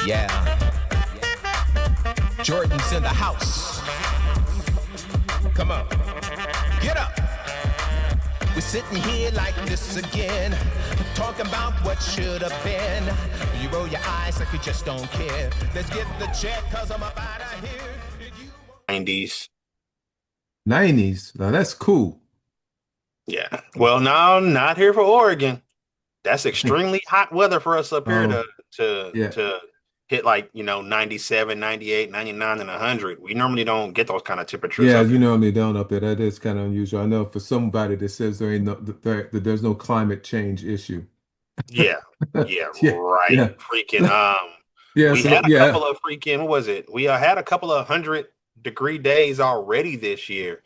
Yeah, Jordan's in the house. Come on, get up. We're sitting here like this again, talking about what should have been. You roll your eyes like you just don't care. Let's get the check, cause I'm up out of here. 90s. 90s. Now that's cool. Yeah. Well, no, not here for Oregon. That's extremely hot weather for us up here Oh, to yeah. to hit, like, 97, 98, 99, and 100. We normally don't get those kind of temperatures Yeah, up you here. normally don't up there. That is kind of unusual. I know for somebody that says there ain't no that there's no climate change issue. Yeah. Yeah, Yeah, right. yeah. Freaking Yeah, we so had a yeah. couple of freaking, what was it? We had a couple of 100-degree days already this year.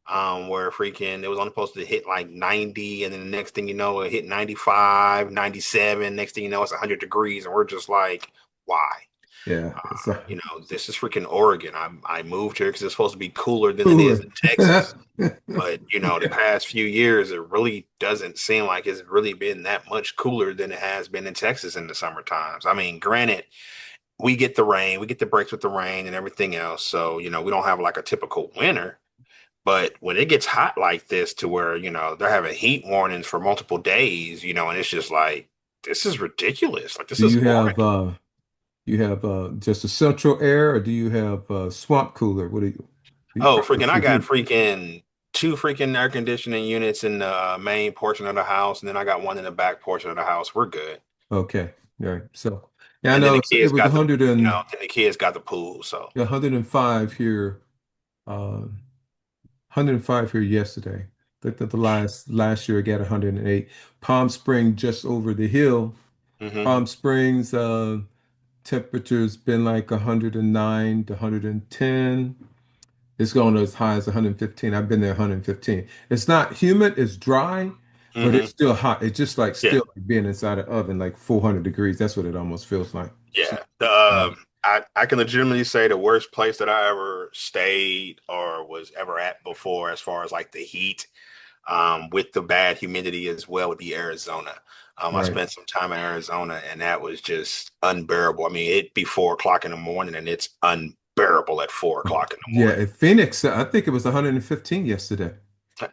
Where freaking it was only supposed to hit like 90, and then the next thing you know, it hit 95, 97. Next thing you know, it's 100 degrees, and we're just like, why? Yeah. This is freaking Oregon. I moved here because it's supposed to be cooler than it is Cooler. in Texas. But the past few years, it really doesn't seem like it's really been that much cooler than it has been in Texas in the summer times. I mean, granted, we get the rain, we get the breaks with the rain and everything else. So, we don't have like a typical winter. But when it gets hot like this to where, they're having heat warnings for multiple days, and it's just like, this is ridiculous. Like, this Do is Oregon. you have just a central air or do you have swamp cooler? What do you Oh, what's freaking, I your got heat? freaking two freaking air conditioning units in the main portion of the house, and then I got one in the back portion of the house. We're good. Okay. All right. So yeah, I And then know the it kids was got the, 100 and then the kids got the pool. So, 105 here, 105 here yesterday. The last year I got 108. Palm Springs just over the hill. hmm Palm Springs temperature's been like 109 to 110. It's going as high as 115. I've been there 115. It's not humid, it's dry, but hmm it's still hot. It's just like yeah, still like being inside an oven, like 400 degrees. That's what it almost feels like. So, yeah. um, I can legitimately say the worst place that I ever stayed or was ever at before, as far as like the heat, with the bad humidity as well, would be Arizona. I right. spent some time in Arizona, and that was just unbearable. I mean, it'd be 4 o'clock in the morning, and it's unbearable at 4 o'clock in the Yeah, morning. in Phoenix, I think it was 115 yesterday.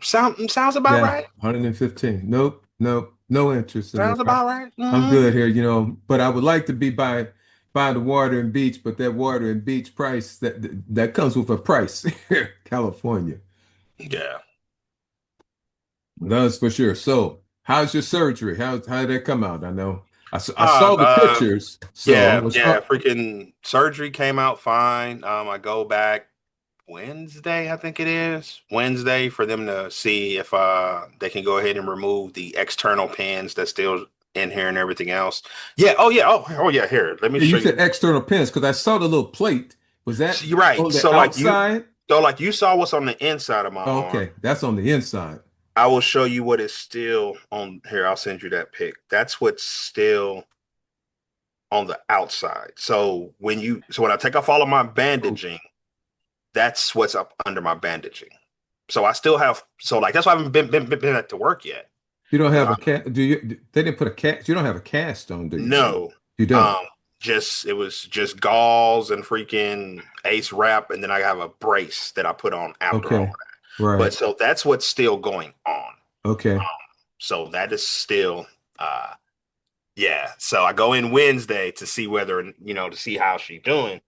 Sounds about Yeah, right. 115. Nope, nope, no interest in Sounds it. about right. I'm good here, but I would like to be by the water and beach, but that water and beach price that comes with a price here, California. Yeah. That's for sure. So, how's your surgery? How did that come out? I Uh, saw the uh, pictures, so I yeah, was yeah. up. Freaking surgery came out fine. I go back Wednesday, I think it is Wednesday, for them to see if they can go ahead and remove the external pins that's still in here and everything else. Yeah. Oh yeah. Oh yeah. Here, let me Yeah, show you you. said external pins because I saw the little plate. Was So that you're right. on the outside? So like you saw what's on the inside of my Oh, arm. okay, that's on the inside. I will show you what is still on here. I'll send you that pic. That's what's still on the outside. So when I take off all of my Oh, bandaging, that's what's up under my bandaging. So I still have, so like that's why I haven't been back to work yet. you don't Because have a cat? Do you? They didn't put a cast. You don't have a cast on, do you? no, You don't. um, just it was just gauze and freaking ace wrap, and then I have a brace that I put on after all Okay, that. But right. so that's what's still going on. Okay, So that is still, uh, yeah. So I go in Wednesday to see whether, to see how she's doing,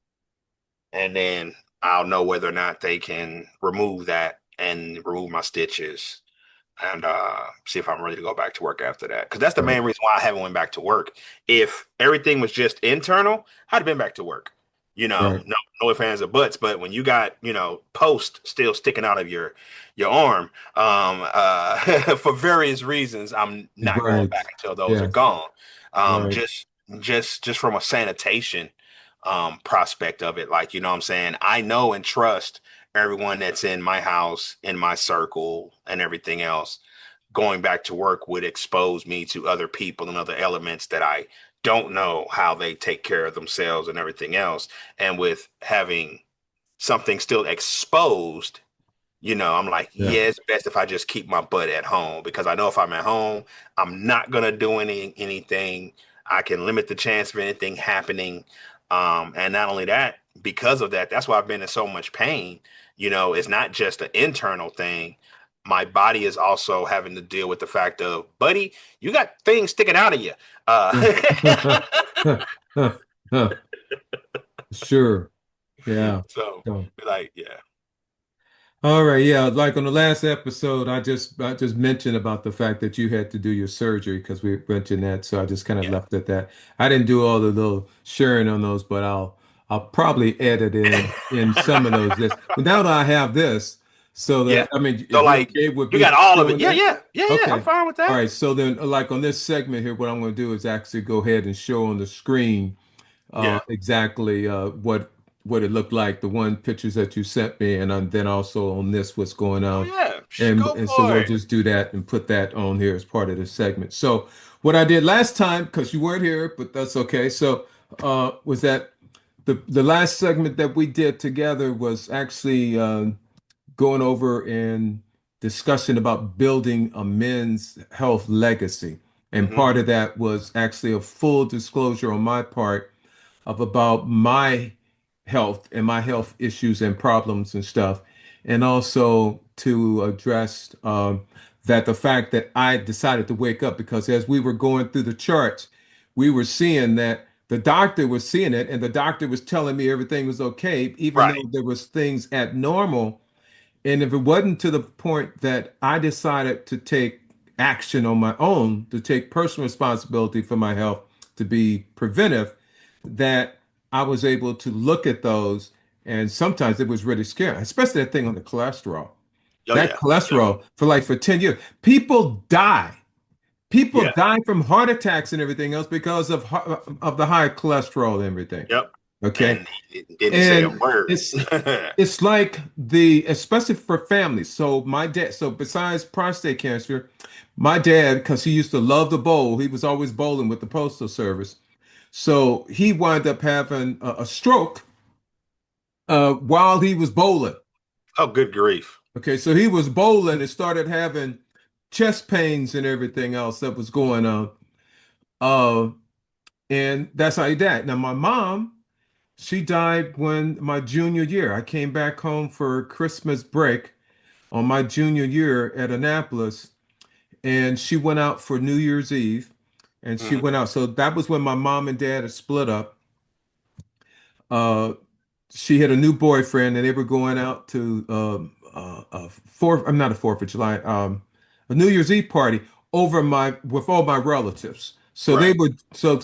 and then I'll know whether or not they can remove that and remove my stitches, and see if I'm ready to go back to work after that. Because that's the right, main reason why I haven't went back to work. If everything was just internal, I'd have been back to work. right. No ifs, ands, or buts. But when you got, post still sticking out of your arm, for various reasons, I'm not going Right. back until those are Yeah. gone. Um, Right. just from a sanitation prospect of it, like, what I'm saying, I know and trust everyone that's in my house, in my circle, and everything else. Going back to work would expose me to other people and other elements that I don't know how they take care of themselves and everything else. And with having something still exposed, I'm like, Yeah. yeah, it's best if I just keep my butt at home, because I know if I'm at home, I'm not gonna do anything. I can limit the chance of anything happening. And not only that, because of that, that's why I've been in so much pain. It's not just an internal thing. My body is also having to deal with the fact of, buddy, you got things sticking out of you. Sure. Yeah. So, So, like, yeah, all right. Yeah. Like on the last episode, I just mentioned about the fact that you had to do your surgery because we mentioned that. So I just kind of yeah, left at that. I didn't do all the little sharing on those, but I'll probably edit in some of those. This, but now that I have this, so yeah. that I mean, So, if you're like, okay with you me got all of it. doing Yeah, that. yeah, yeah, yeah. I'm Okay. fine with All that. right. So then, like on this segment here, what I'm going to do is actually go ahead and show on the screen Yeah. exactly what it looked like, the one pictures that you sent me, and then also on this what's going Oh on. yeah. And Go and so for we'll it. just do that and put that on here as part of the segment. So what I did last time, because you weren't here, but that's okay. So was that the last segment that we did together was actually going over and discussion about building a men's health legacy. And Hmm. part of that was actually a full disclosure on my part of about my health and my health issues and problems and stuff. And also to address that the fact that I decided to wake up because as we were going through the charts, we were seeing that the doctor was seeing it and the doctor was telling me everything was okay, even though Right. there was things abnormal and if it wasn't to the point that I decided to take action on my own, to take personal responsibility for my health, to be preventive, that I was able to look at those. And sometimes it was really scary, especially that thing on the cholesterol. Oh That yeah. Yep. cholesterol for 10 years. People die. People Yeah. die from heart attacks and everything else because of the high cholesterol and everything. Yep. Okay. And he didn't say a And word. it's like especially for families. So my dad, so besides prostate cancer, my dad, because he used to love to bowl, he was always bowling with the postal service. So he wound up having a stroke while he was bowling. Oh, good grief. Okay, so he was bowling and started having chest pains and everything else that was going on. Uh, and that's how he died. Now my mom, she died when my junior year. I came back home for Christmas break on my junior year at Annapolis, and she went out for New Year's Eve, and she Mhm. went out. So that was when my mom and dad had split up. Uh, she had a new boyfriend, and they were going out to I'm not a Fourth of July, a New Year's Eve party over my with all my relatives. So they Right. were so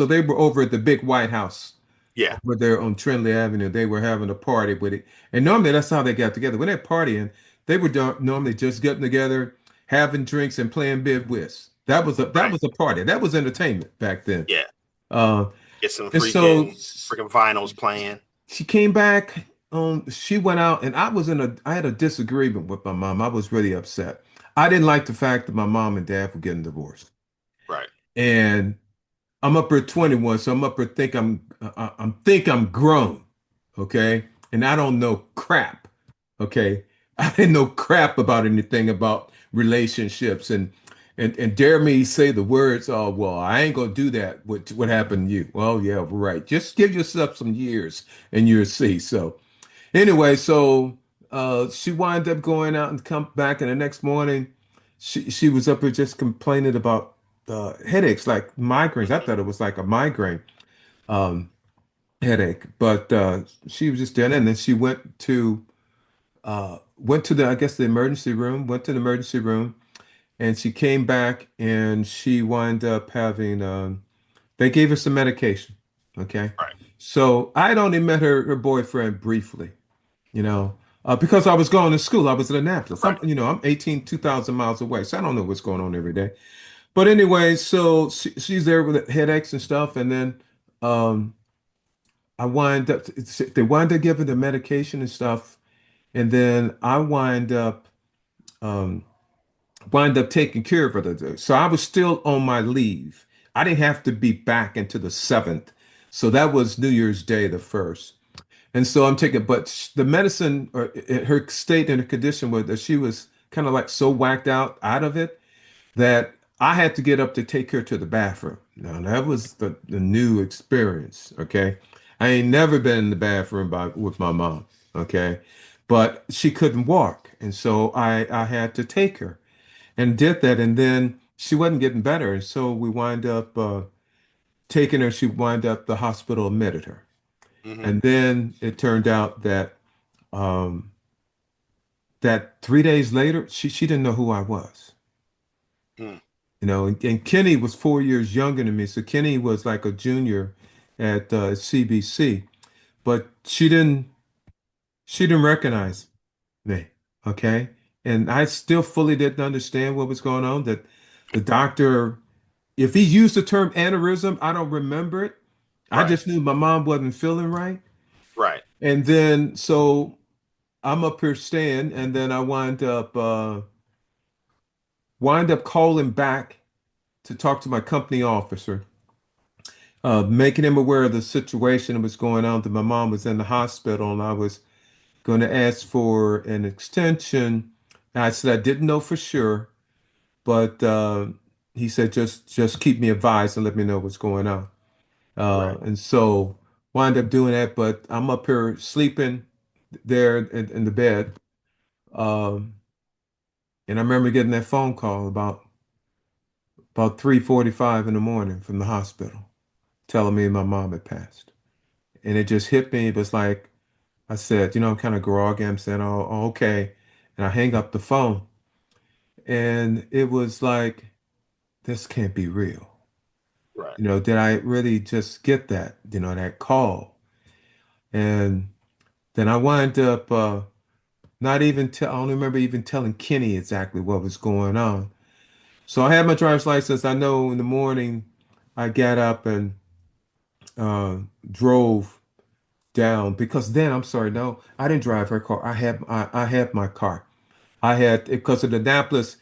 they were over at the big White House Yeah. over there on Trindley Avenue. They were having a party with it. And normally that's how they got together. When they're partying, they were normally just getting together, having drinks and playing bid whist. That Right. was a party. That was entertainment back then. Yeah. Uh, Get some and so freaking vinyls playing. she came back. She went out, and I had a disagreement with my mom. I was really upset. I didn't like the fact that my mom and dad were getting divorced. Right. And I'm up at 21, so I'm up at think I'm grown, okay? And I don't know crap, okay? I didn't know crap about anything about relationships and dare me say the words, oh well, I ain't gonna do that. What happened to you? Well, yeah, right. Just give yourself some years and you'll see. So anyway, so she wound up going out and come back, and the next morning, she was up here just complaining about headaches, like migraines. I thought it was like a migraine um, headache, but she was just doing it, and then she went to the I guess the emergency room, went to the emergency room, and she came back, and she wound up having they gave her some medication. Okay, Right. so I'd only met her boyfriend briefly because I was going to school. I was in Annapolis. Right. I'm 18, 2,000 miles away, so I don't know what's going on every day. But anyway, so she's there with headaches and stuff, and then um, they wind up giving the medication and stuff, and then I um, wind up taking care of her. So I was still on my leave. I didn't have to be back into the seventh. So that was New Year's Day, the first. And so I'm taking, but the medicine or her state and her condition was that she was kind of like so whacked out of it that I had to get up to take her to the bathroom. Now that was the new experience. Okay. I ain't never been in the bathroom with my mom. Okay. But she couldn't walk. And so I had to take her and did that. And then she wasn't getting better. And so we wind up taking her. She wind up, the hospital admitted her. Hmm. And then it turned out um, that 3 days later, she didn't know who I was. Mm. And Kenny was 4 years younger than me. So Kenny was like a junior at CBC, but she didn't recognize me. Okay. And I still fully didn't understand what was going on. That the doctor, if he used the term aneurysm, I don't remember it. I Right. just knew my mom wasn't feeling right. Right. And then so I'm up here staying, and then I wind up calling back to talk to my company officer, making him aware of the situation that was going on, that my mom was in the hospital and I was going to ask for an extension. And I said I didn't know for sure, but he said just keep me advised and let me know what's going on. Right. And so wind up doing that, but I'm up here sleeping there in the bed. Um, and I remember getting that phone call about 3:45 in the morning from the hospital telling me my mom had passed. And it just hit me. It was like I said, I'm kind of groggy. I'm saying, oh, okay. And I hang up the phone. And it was like, this can't be real. Right. Did I really just get that, that call? And then I wind up not even tell, I don't remember even telling Kenny exactly what was going on. So I had my driver's license. I know in the morning I got up and uh, drove down, because then, I'm sorry, no, I didn't drive her car. I had my car. I had, because of the Annapolis,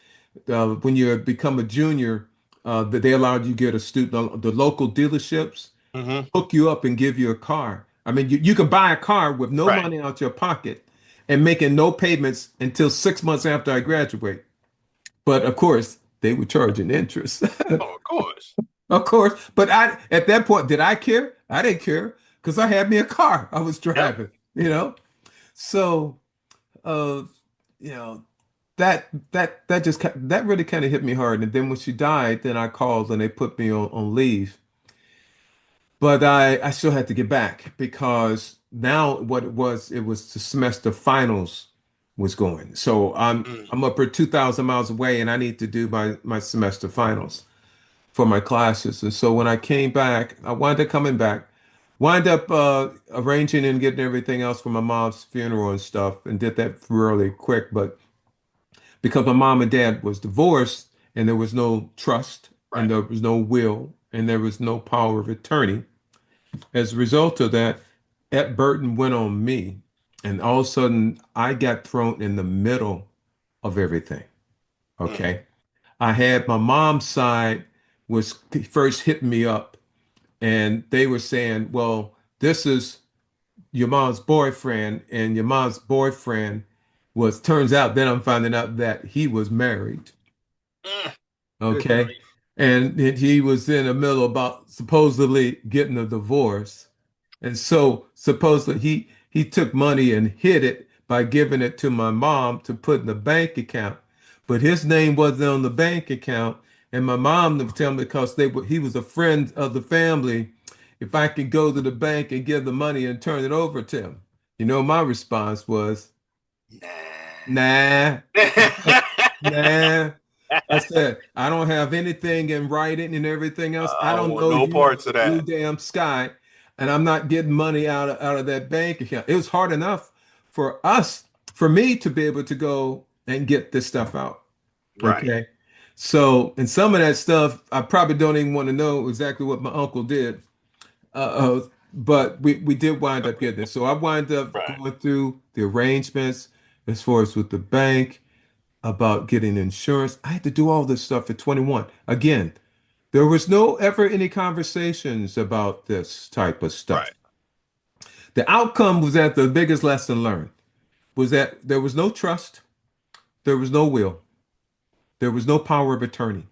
when you become a junior, that they allowed you to get a student. The local dealerships Hmm. hook you up and give you a car. I mean, you can buy a car with no Right. money out your pocket and making no payments until 6 months after I graduate. But of course, they were charging interest. Oh, of course. Of course. But at that point, did I care? I didn't care because I had me a car I was Yep. driving. So, uh, you know, that really kind of hit me hard. And then when she died, then I called and they put me on leave. But I still had to get back because now what it was the semester finals was going. So I'm Mm. I'm up here 2,000 miles away and I need to do my semester finals for my classes. And so when I came back, I wound up coming back, wind up arranging and getting everything else for my mom's funeral and stuff, and did that really quick. But because my mom and dad was divorced and there was no trust and Right. there was no will and there was no power of attorney, as a result of that, that burden went on me. And all of a sudden, I got thrown in the middle of everything. Mm. Okay. I had my mom's side was first hitting me up, and they were saying, well, this is your mom's boyfriend, and your mom's boyfriend turns out, then I'm finding out that he was married. Mm. Good Okay. grief. And he was in the middle about supposedly getting a divorce. And so supposedly he took money and hid it by giving it to my mom to put in the bank account. But his name wasn't on the bank account. And my mom would tell me, because he was a friend of the family, if I could go to the bank and give the money and turn it over to him. My response was, nah, nah. I said, I don't have anything in writing and everything else. I I don't don't want know no you, parts of blue that. damn sky, and I'm not getting money out of that bank account. It was hard enough for me to be able to go and get this stuff out. Right. Okay. So, and some of that stuff, I probably don't even want to know exactly what my uncle did. But we did wind up getting it. So I wind up Right. going through the arrangements as far as with the bank, about getting insurance. I had to do all this stuff at 21. Again, there was no ever any conversations about this type of stuff. Right. The outcome was that the biggest lesson learned was that there was no trust, there was no will, there was no power of attorney.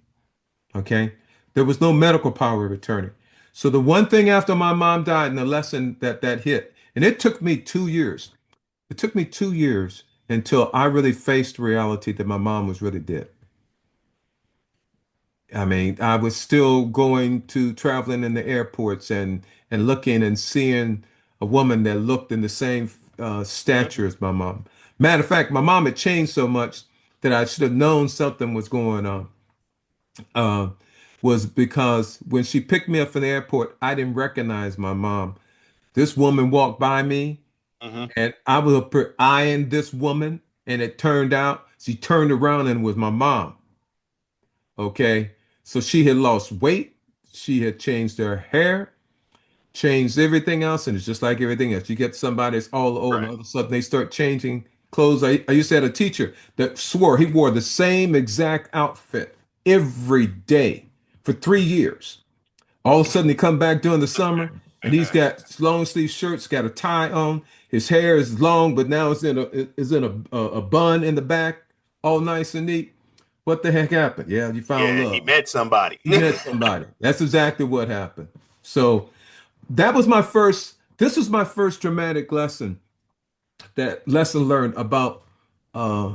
Okay. There was no medical power of attorney. So the one thing after my mom died and the lesson that hit, and it took me 2 years. It took me 2 years until I really faced the reality that my mom was really dead. I mean, I was still going to traveling in the airports and looking and seeing a woman that looked in the same stature as my mom. Matter of fact, my mom had changed so much that I should have known something was going on. Uh, was because when she picked me up from the airport, I didn't recognize my mom. This woman walked by me, Hmm. and I was up there eyeing this woman, and it turned out she turned around and it was my mom. Okay. So she had lost weight. She had changed her hair, changed everything else. And it's just like everything else. You get somebody that's all old, and Right. all of a sudden they start changing clothes. I used to have a teacher that swore he wore the same exact outfit every day for 3 years. All of a sudden, he come back during the summer, and he's got long sleeve shirts, got a tie on. His hair is long, but now it's in a bun in the back, all nice and neat. What the heck happened? Yeah, you found Yeah, he love. met somebody. You met somebody. That's exactly what happened. So that was my first. This was my first dramatic lesson. That lesson learned uh,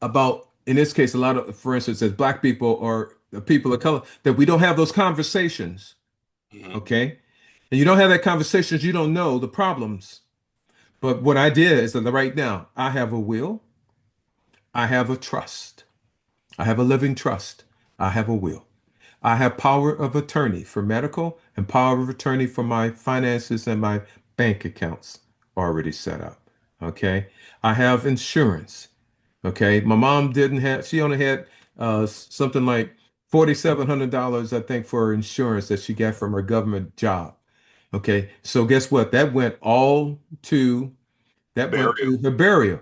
about in this case a lot of, for instance, as black people or the people of color, that we don't have those conversations. Mhm. Okay. And you don't have that conversations, you don't know the problems. But what I did is that right now, I have a will, I have a trust, I have a living trust, I have a will. I have power of attorney for medical and power of attorney for my finances and my bank accounts already set up. Okay. I have insurance. Okay. My mom didn't have, she only had something like $4,700, I think, for insurance that she got from her government job. Okay. So guess what? That went Burial. to her burial.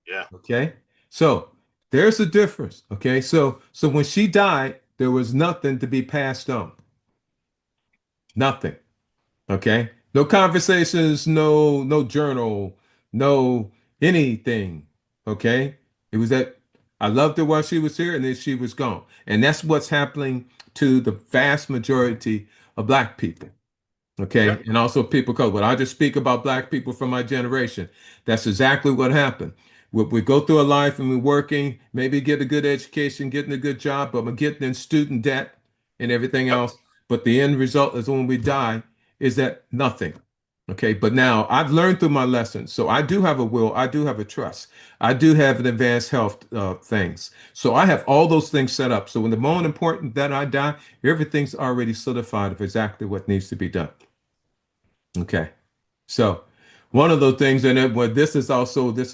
Yeah. Okay. So there's a difference. Okay. So when she died, there was nothing to be passed on. Nothing. Okay. No conversations, no journal, no anything. Okay. It was that I loved her while she was here and then she was gone. And that's what's happening to the vast majority of black people. Yeah. Okay. And also people of color. But I just speak about black people from my generation. That's exactly what happened. We go through a life and we're working, maybe get a good education, getting a good job, but we're getting in student debt and everything Yep. else. But the end result is when we die, is that nothing. Okay. But now I've learned through my lessons. So I do have a will. I do have a trust. I do have an advanced health things. So I have all those things set up. So when the moment important that I die, everything's already solidified of exactly what needs to be done. Okay. So one of those things, and it, well, this is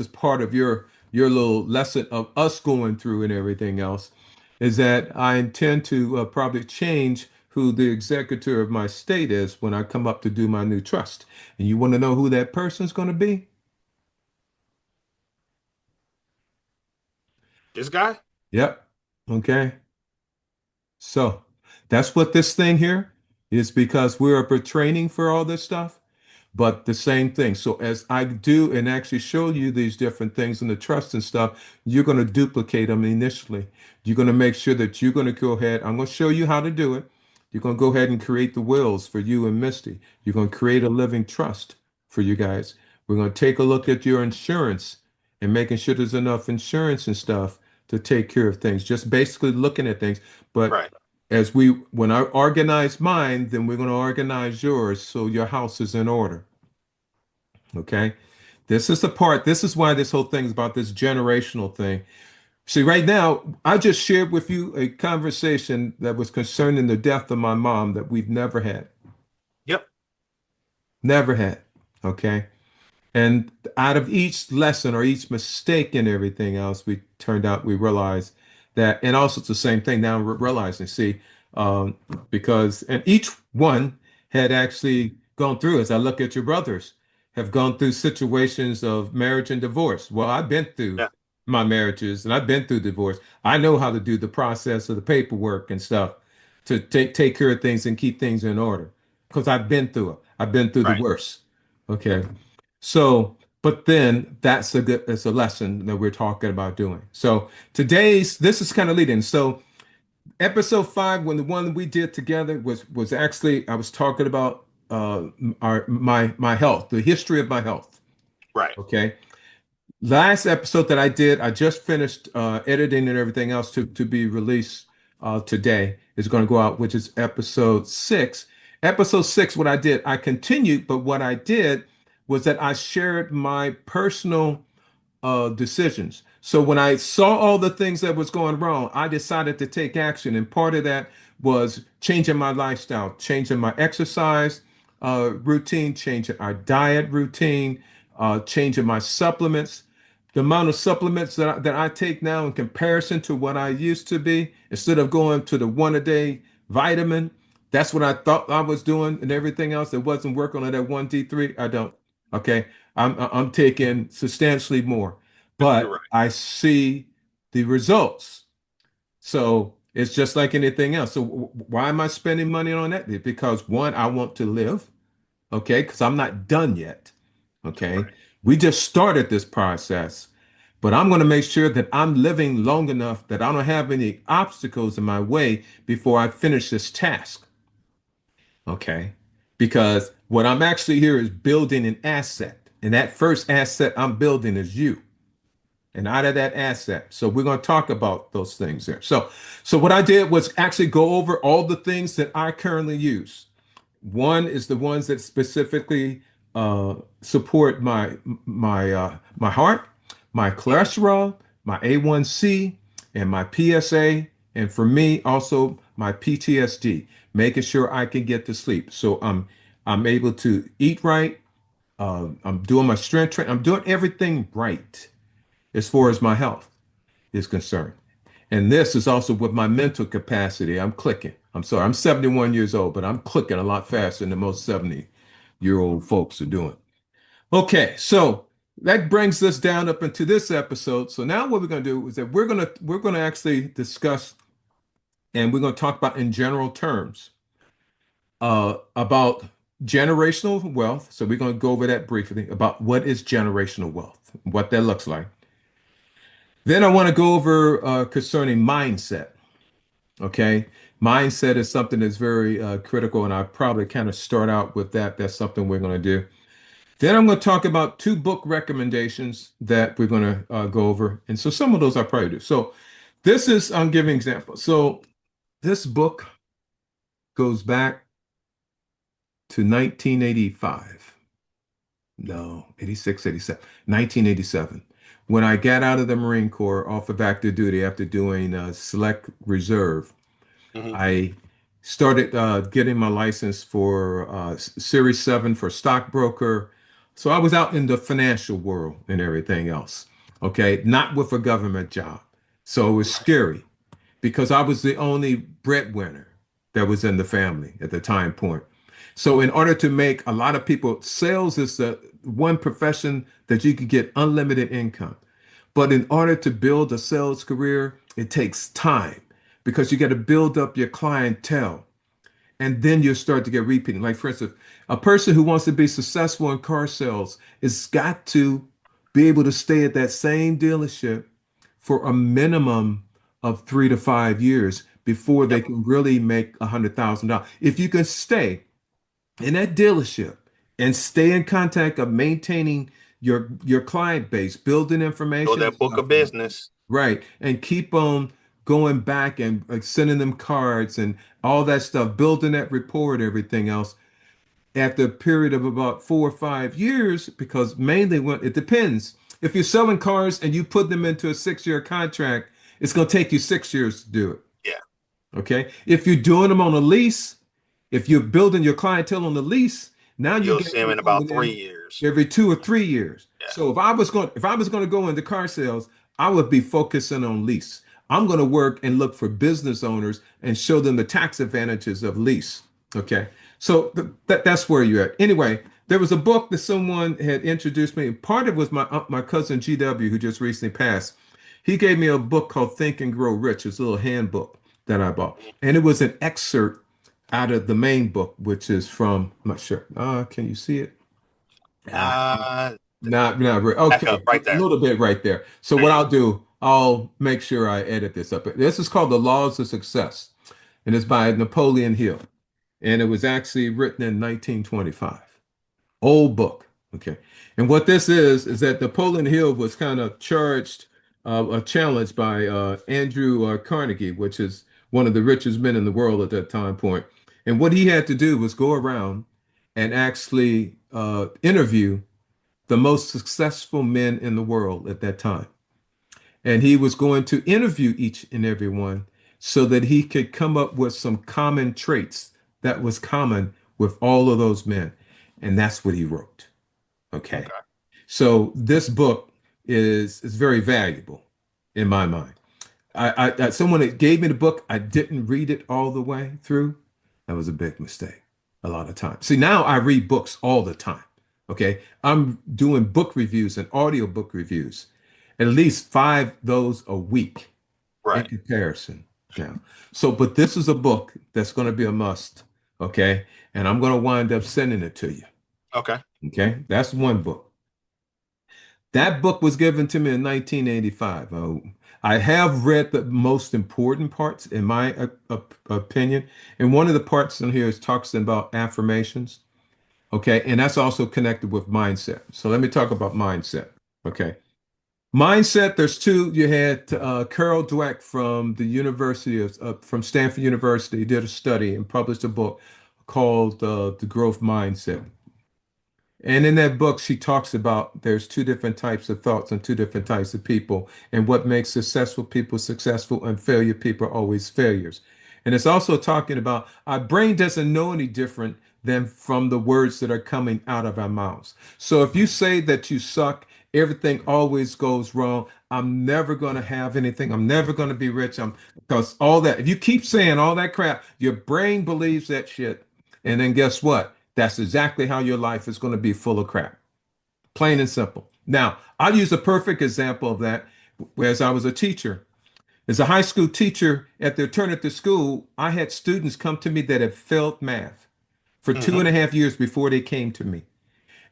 part of your little lesson of us going through and everything else, is that I intend to probably change who the executor of my state is when I come up to do my new trust. And you want to know who that person's going to be? This guy? Yep. Okay. So that's what this thing here is because we're training for all this stuff. But the same thing. So as I do and actually show you these different things in the trust and stuff, you're going to duplicate them initially. You're going to make sure that you're going to go ahead. I'm going to show you how to do it. You're going to go ahead and create the wills for you and Misty. You're going to create a living trust for you guys. We're going to take a look at your insurance and making sure there's enough insurance and stuff to take care of things. Just basically looking at things. But Right. when I organize mine, then we're going to organize yours so your house is in order. Okay. This is why this whole thing is about this generational thing. See, right now, I just shared with you a conversation that was concerning the death of my mom that we've never had. Yep. Never had. Okay. And out of each lesson or each mistake and everything else, we realized that, and also it's the same thing now we're realizing, see, um, because, and each one had actually gone through, as I look at your brothers, have gone through situations of marriage and divorce. Well, I've been through Yeah. my marriages and I've been through divorce. I know how to do the process of the paperwork and stuff to take care of things and keep things in order because I've been through it. I've been through the Right. worst. Okay. So, but then it's a lesson that we're talking about doing. So this is kind of leading. So episode 5, when the one we did together was actually I was talking about my health, the history of my health. Right. Okay. Last episode that I did, I just finished editing and everything else to be released today. Is going to go out, which is episode 6. Episode 6, what I did, I continued, but what I did was that I shared my personal decisions. So when I saw all the things that was going wrong, I decided to take action, and part of that was changing my lifestyle, changing my exercise routine, changing our diet routine, changing my supplements. The amount of supplements that I take now in comparison to what I used to be, instead of going to the one a day vitamin, that's what I thought I was doing, and everything else that wasn't working on that one D3, I don't. Okay, I'm taking substantially more, You're but right. I see the results. So it's just like anything else. So why am I spending money on that? Because one, I want to live. Okay, because I'm not done yet. Okay, Right. we just started this process, but I'm going to make sure that I'm living long enough that I don't have any obstacles in my way before I finish this task. Okay, because what I'm actually here is building an asset, and that first asset I'm building is you. And out of that asset. So we're going to talk about those things there. So what I did was actually go over all the things that I currently use. One is the ones that specifically support my heart, my Mhm. cholesterol, my A1C, and my PSA, and for me also my PTSD, making sure I can get to sleep. So I'm able to eat right. I'm doing my strength training. I'm doing everything right as far as my health is concerned. And this is also with my mental capacity. I'm clicking. I'm sorry, I'm 71 years old, but I'm clicking a lot faster than most 70-year-old folks are doing. Okay, so that brings us down up into this episode. So now what we're going to do is that we're going to actually discuss, and we're going to talk about in general terms about generational wealth. So we're going to go over that briefly about what is generational wealth, what that looks like. Then I want to go over concerning mindset. Okay. Mindset is something that's very critical, and I probably kind of start out with that. That's something we're going to do. Then I'm going to talk about 2 book recommendations that we're going to go over. And so some of those I probably do. So this is, I'm giving examples. So this book goes back to 1985. No, 86, 87, 1987. When I got out of the Marine Corps off of active duty after doing select reserve, Mhm. I started getting my license for Series 7 for stockbroker. So I was out in the financial world and everything else. Okay. Not with a government job. So it was scary because I was the only breadwinner that was in the family at the time point. So in order to make a lot of people, sales is the one profession that you can get unlimited income. But in order to build a sales career, it takes time because you got to build up your clientele, and then you start to get repeating. Like, for instance, a person who wants to be successful in car sales has got to be able to stay at that same dealership for a minimum of 3 to 5 years before they Yep. can really make $100,000. If you can stay in that dealership and stay in contact of maintaining your client base, building Know information that book about of them, business. right, and keep on going back and like sending them cards and all that stuff, building that rapport and everything else at the period of about 4 or 5 years, because mainly when it depends. If you're selling cars and you put them into a 6-year contract, it's going to take you 6 years to do it. Yeah. Okay. If you're doing them on a lease, if you're building your clientele on the lease, now you're You'll getting see him them in about coming three in years. every 2 or 3 years. Yeah. So if I was going to go into car sales, I would be focusing on lease. I'm going to work and look for business owners and show them the tax advantages of lease. Okay. So that's where you're at. Anyway, there was a book that someone had introduced me. Part of it was my cousin GW, who just recently passed. He gave me a book called Think and Grow Rich. It's a little handbook that I bought. And it was an excerpt out of the main book, which is from, I'm not sure. Can you see it? Ah, Uh, not really. Back up Okay, a right there. little bit right there. So There what you I'll go. do, I'll make sure I edit this up. This is called The Laws of Success, and it's by Napoleon Hill. And it was actually written in 1925. Old book. Okay. And what this is that Napoleon Hill was kind of charged, a challenge by Andrew Carnegie, which is one of the richest men in the world at that time point. And what he had to do was go around and actually interview the most successful men in the world at that time. And he was going to interview each and every one so that he could come up with some common traits that was common with all of those men. And that's what he wrote. Okay. Okay. So this book is very valuable in my mind. Someone that gave me the book, I didn't read it all the way through. That was a big mistake a lot of times. See, now I read books all the time. Okay. I'm doing book reviews and audio book reviews, at least 5 those a week in Right. comparison now. So, but this is a book that's going to be a must. Okay. And I'm going to wind up sending it to you. Okay. Okay. That's one book. That book was given to me in 1985. I have read the most important parts, in my opinion. And one of the parts in here is talks about affirmations. Okay. And that's also connected with mindset. So let me talk about mindset. Okay. Mindset, there's two. You had Carol Dweck from the University from Stanford University did a study and published a book called The Growth Mindset. And in that book, she talks about there's 2 different types of thoughts and 2 different types of people, and what makes successful people successful and failure people are always failures. And it's also talking about our brain doesn't know any different than from the words that are coming out of our mouths. So if you say that you suck, everything always goes wrong. I'm never going to have anything. I'm never going to be rich. Because all that, if you keep saying all that crap, your brain believes that shit. And then guess what? That's exactly how your life is going to be full of crap. Plain and simple. Now, I'll use a perfect example of that. Whereas I was a teacher, as a high school teacher at the alternative school, I had students come to me that had failed math for two Hmm. and a half years before they came to me.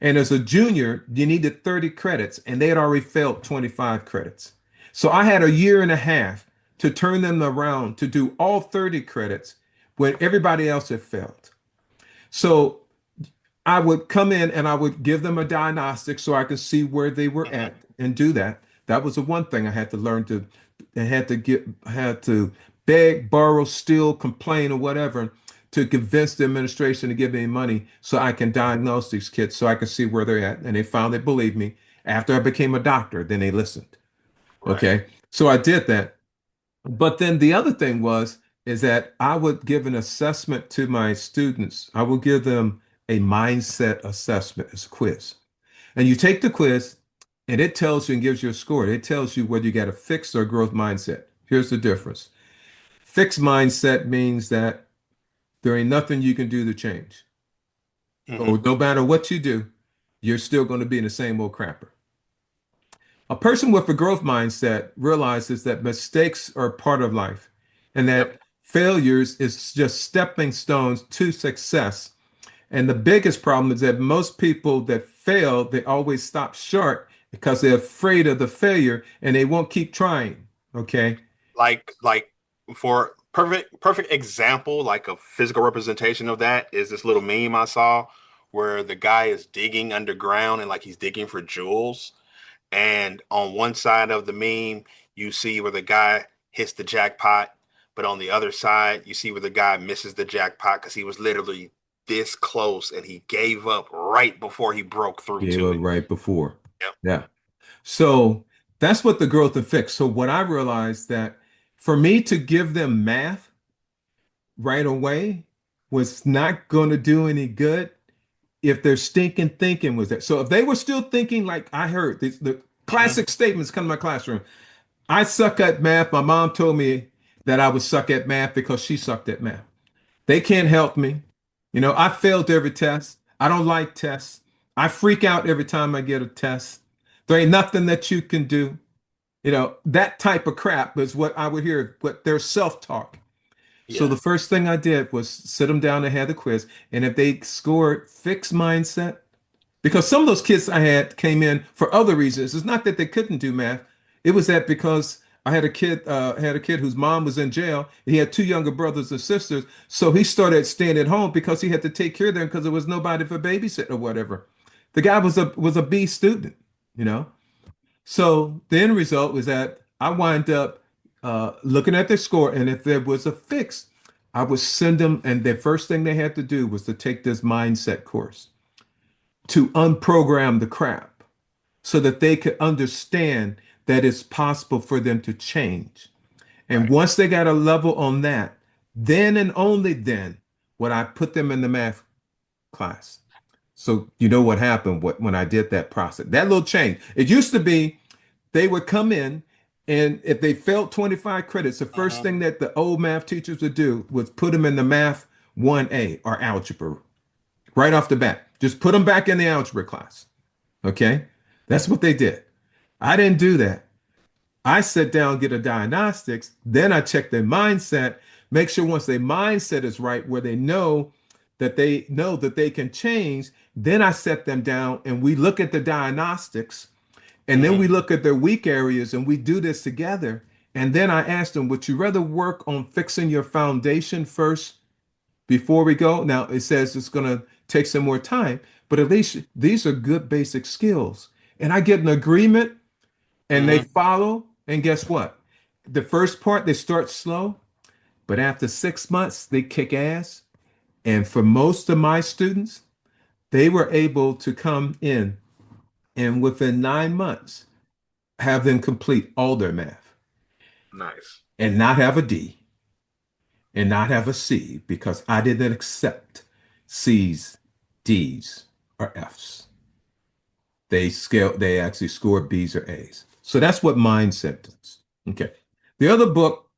And as a junior, you needed 30 credits, and they had already failed 25 credits. So I had a year and a half to turn them around to do all 30 credits when everybody else had failed. So I would come in and I would give them a diagnostic so I could see where they were Hmm. at and do that. That was the one thing I had to learn to, I had to beg, borrow, steal, complain, or whatever to convince the administration to give me money so I can diagnose these kids so I can see where they're at. And they finally believed me. After I became a doctor, then they listened. Right. Okay. So I did that. But then the other thing is that I would give an assessment to my students. I will give them a mindset assessment as a quiz. And you take the quiz and it tells you and gives you a score. It tells you whether you got a fixed or growth mindset. Here's the difference. Fixed mindset means that there ain't nothing you can do to change. Hmm. Or no matter what you do, you're still going to be in the same old crapper. A person with a growth mindset realizes that mistakes are part of life and Yep. that failures is just stepping stones to success. And the biggest problem is that most people that fail, they always stop short because they're afraid of the failure and they won't keep trying. Okay. Like for perfect example, like a physical representation of that is this little meme I saw where the guy is digging underground and like he's digging for jewels. And on one side of the meme, you see where the guy hits the jackpot, but on the other side, you see where the guy misses the jackpot because he was literally this close and he gave up right before he broke through Yeah, to well, it. right before. Yep. Yeah. So that's what the growth and fix. So what I realized that for me to give them math right away was not going to do any good if their stinking thinking was there. So if they were still thinking like I heard the Hmm. classic statements come to my classroom. I suck at math. My mom told me that I would suck at math because she sucked at math. They can't help me. I failed every test. I don't like tests. I freak out every time I get a test. There ain't nothing that you can do. That type of crap is what I would hear, what their self-talk. So Yeah. the first thing I did was sit them down and had the quiz. And if they scored fixed mindset, because some of those kids I had came in for other reasons. It's not that they couldn't do math. It was that because I had a kid whose mom was in jail. He had two younger brothers and sisters, so he started staying at home because he had to take care of them because there was nobody for babysit or whatever. The guy was a B student, you know. So the end result was that I wind up looking at their score, and if there was a fix, I would send them, and the first thing they had to do was to take this mindset course to unprogram the crap so that they could understand that it's possible for them to change. And Right. once they got a level on that, then and only then would I put them in the math class. So you know what happened when I did that process. That little change. It used to be they would come in, and if they failed 25 credits, the first Mhm. thing that the old math teachers would do was put them in the math 1A or algebra right off the bat. Just put them back in the algebra class. Okay? That's what they did. I didn't do that. I sit down, get a diagnostics, then I check their mindset, make sure once their mindset is right, where they know that they can change, then I set them down and we look at the diagnostics, and then Mhm. we look at their weak areas and we do this together. And then I ask them, would you rather work on fixing your foundation first before we go? Now it says it's going to take some more time, but at least these are good basic skills. And I get an agreement and they Mhm. follow. And guess what? The first part, they start slow, but after 6 months, they kick ass. And for most of my students, they were able to come in and within 9 months have them complete all their math Nice. and not have a D and not have a C because I didn't accept C's, D's, or F's. They actually scored B's or A's. So that's what mindset is. Okay. The other book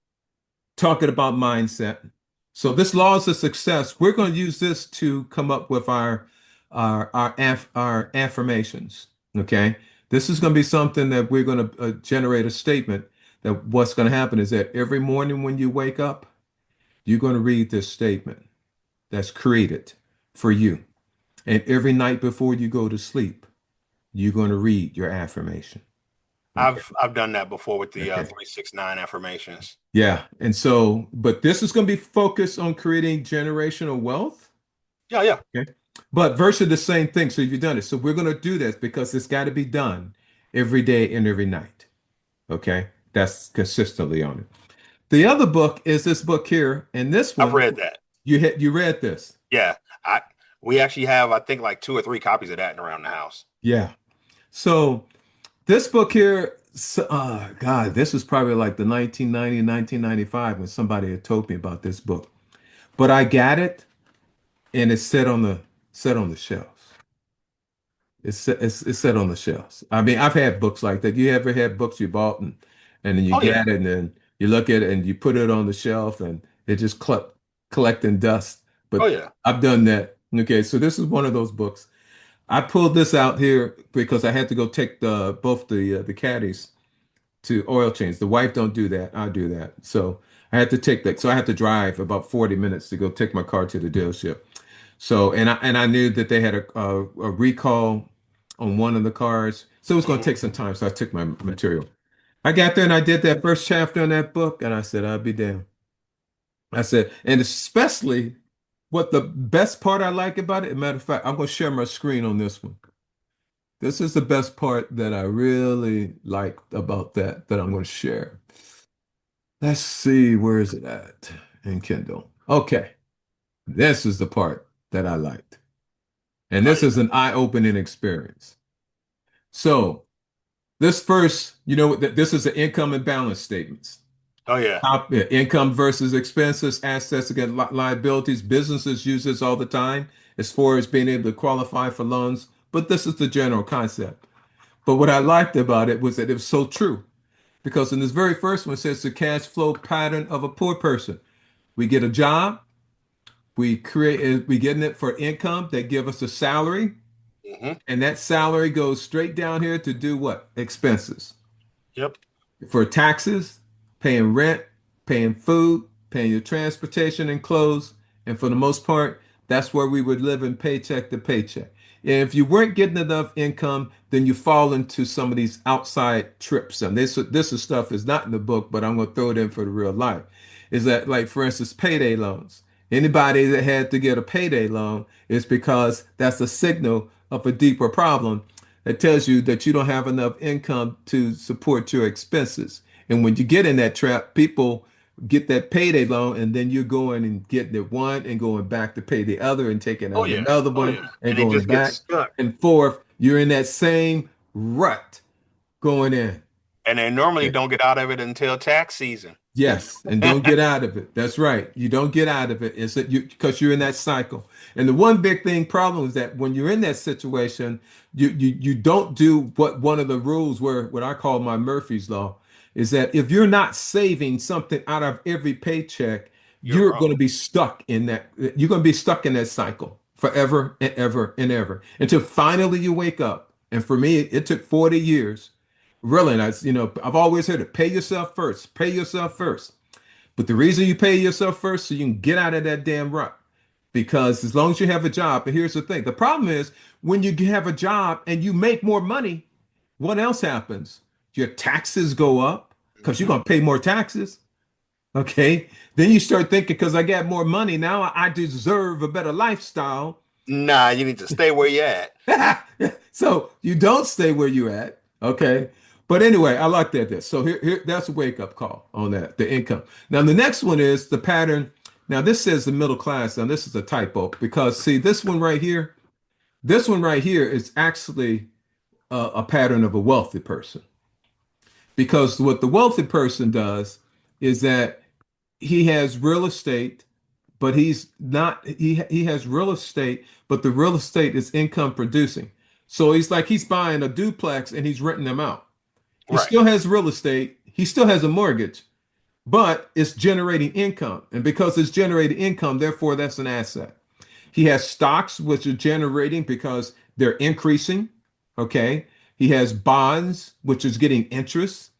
talking about mindset. So this laws of success, we're going to use this to come up with our affirmations. Okay. This is going to be something that we're going to generate a statement that what's going to happen is that every morning when you wake up, you're going to read this statement that's created for you. And every night before you go to sleep, you're going to read your affirmation. Okay. I've done that before with the Okay. 369 affirmations. Yeah. And so, but this is going to be focused on creating generational wealth. Yeah, yeah. Okay. But versus the same thing. So you've done it. So we're going to do this because it's got to be done every day and every night. Okay. That's consistently on it. The other book is this book here. And this I've one, read that. you read this. Yeah. I we actually have, I think, like two or three copies of that around the house. Yeah. So this book here, God, this was probably like the 1990, 1995 when somebody had told me about this book. But I got it and it's set on the shelves. It's set on the shelves. I mean, I've had books like that. You ever had books you bought and then you Oh yeah. get it and then you look at it and you put it on the shelf and it just collecting dust. Oh But yeah. I've done that. Okay, so this is one of those books. I pulled this out here because I had to go take both the caddies to oil change. The wife don't do that. I do that. So I had to take that. So I had to drive about 40 minutes to go take my car to the dealership. So and I knew that they had a recall on one of the cars. So it was going to Mhm. take some time. So I took my material. I got there and I did that first chapter in that book, and I said, I'll be damned. I said, and especially what the best part I like about it, matter of fact, I'm going to share my screen on this one. This is the best part that I really liked about that I'm going to share. Let's see, where is it at in Kindle? Okay, this is the part that I liked. And Oh this yeah. is an eye-opening experience. So this first, this is the income and balance statements. Oh yeah. Income versus expenses, assets against liabilities. Businesses use this all the time as far as being able to qualify for loans. But this is the general concept. But what I liked about it was that it was so true. Because in this very first one, it says the cash flow pattern of a poor person. We get a job, we getting it for income. They give us a salary, Hmm. and that salary goes straight down here to do what? Expenses. Yep. For taxes, paying rent, paying food, paying your transportation and clothes. And for the most part, that's where we would live in paycheck to paycheck. if you weren't getting enough income, then you fall into some of these outside trips. And this is stuff is not in the book, but I'm going to throw it in for the real life. Is that like, for instance, payday loans? Anybody that had to get a payday loan is because that's a signal of a deeper problem that tells you that you don't have enough income to support your expenses. And when you get in that trap, people get that payday loan, and then you're going and getting it one and going back to pay the other and taking Oh out yeah. another Oh one yeah. and And it going just gets back stuck. and forth. You're in that same rut going in. And they normally Okay. don't get out of it until tax season. Yes, and don't get out of it. That's right. You don't get out of it. It's that you because you're in that cycle. And the one big thing problem is that when you're in that situation, you don't do what one of the rules were, what I call my Murphy's Law, is that if you're not saving something out of every paycheck, You're you're going to wrong. be stuck in that. You're going to be stuck in that cycle forever and ever and ever until finally you wake up. And for me, it took 40 years. Really, and I've always heard it, pay yourself first, pay yourself first. But the reason you pay yourself first so you can get out of that damn rut. Because as long as you have a job, and here's the thing, the problem is when you have a job and you make more money, what else happens? Your taxes go up because you're Mhm. going to pay more taxes. Okay. Then you start thinking, because I got more money now, I deserve a better lifestyle. Nah, you need to stay where you're at. So you don't stay where you're at. Okay. But anyway, I like that. So here, that's a wake up call on that, the income. Now, the next one is the pattern. Now, this says the middle class. Now, this is a typo because, see, this one right here is actually a pattern of a wealthy person. Because what the wealthy person does is that he has real estate, but he's not, he has real estate, but the real estate is income producing. So he's buying a duplex and he's renting them out. He Right. still has real estate, he still has a mortgage, but it's generating income. And because it's generating income, therefore that's an asset. He has stocks which are generating because they're increasing. Okay. He has bonds, which is getting interest.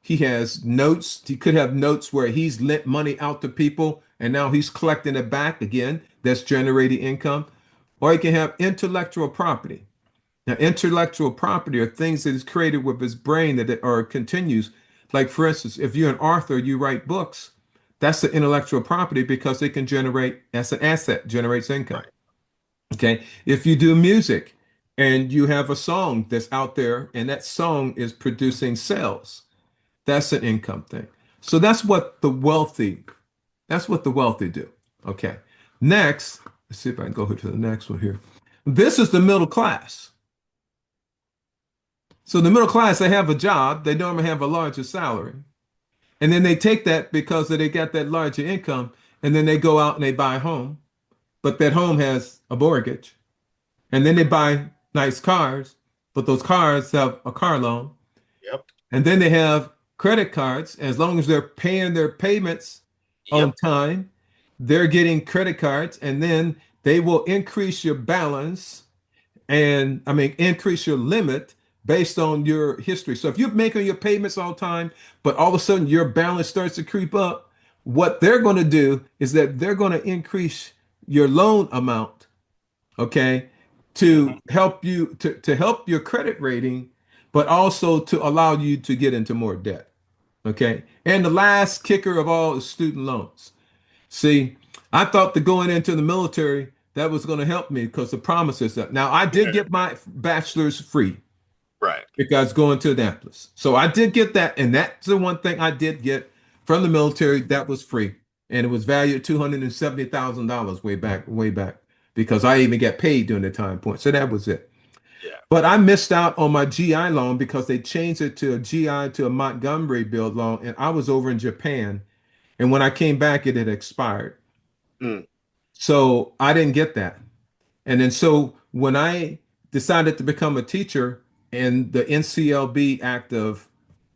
He has notes. He could have notes where he's lent money out to people and now he's collecting it back again. That's generating income. Or he can have intellectual property. Now, intellectual property are things that is created with his brain that are continues. Like, for instance, if you're an author, you write books, that's the intellectual property because they can generate, as an asset, generates income. Right. Okay. If you do music and you have a song that's out there and that song is producing sales, that's an income thing. So that's what the wealthy do. Okay. Next, let's see if I can go to the next one here. This is the middle class. So the middle class, they have a job, they normally have a larger salary. And then they take that because they got that larger income, and then they go out and they buy a home, but that home has a mortgage. And then they buy nice cars, but those cars have a car loan. Yep. And then they have credit cards. As long as they're paying their payments on Yep. time, they're getting credit cards, and then they will increase your balance and I mean increase your limit based on your history. So if you're making your payments all the time, but all of a sudden your balance starts to creep up, what they're going to do is that they're going to increase your loan amount, okay, Mhm. to help you to help your credit rating, but also to allow you to get into more debt. Okay. And the last kicker of all is student loans. See, I thought that going into the military, that was going to help me because the promises that now I did Yeah. get my bachelor's free Right. because going to Annapolis. So I did get that. And that's the one thing I did get from the military that was free. And it was valued at $270,000 way back, because I even got paid during the time point. So that was it. Yeah. But I missed out on my GI loan because they changed it to a GI to a Montgomery build loan. And I was over in Japan. And when I came back, it had expired. Mm. So I didn't get that. And then so when I decided to become a teacher and the NCLB Act of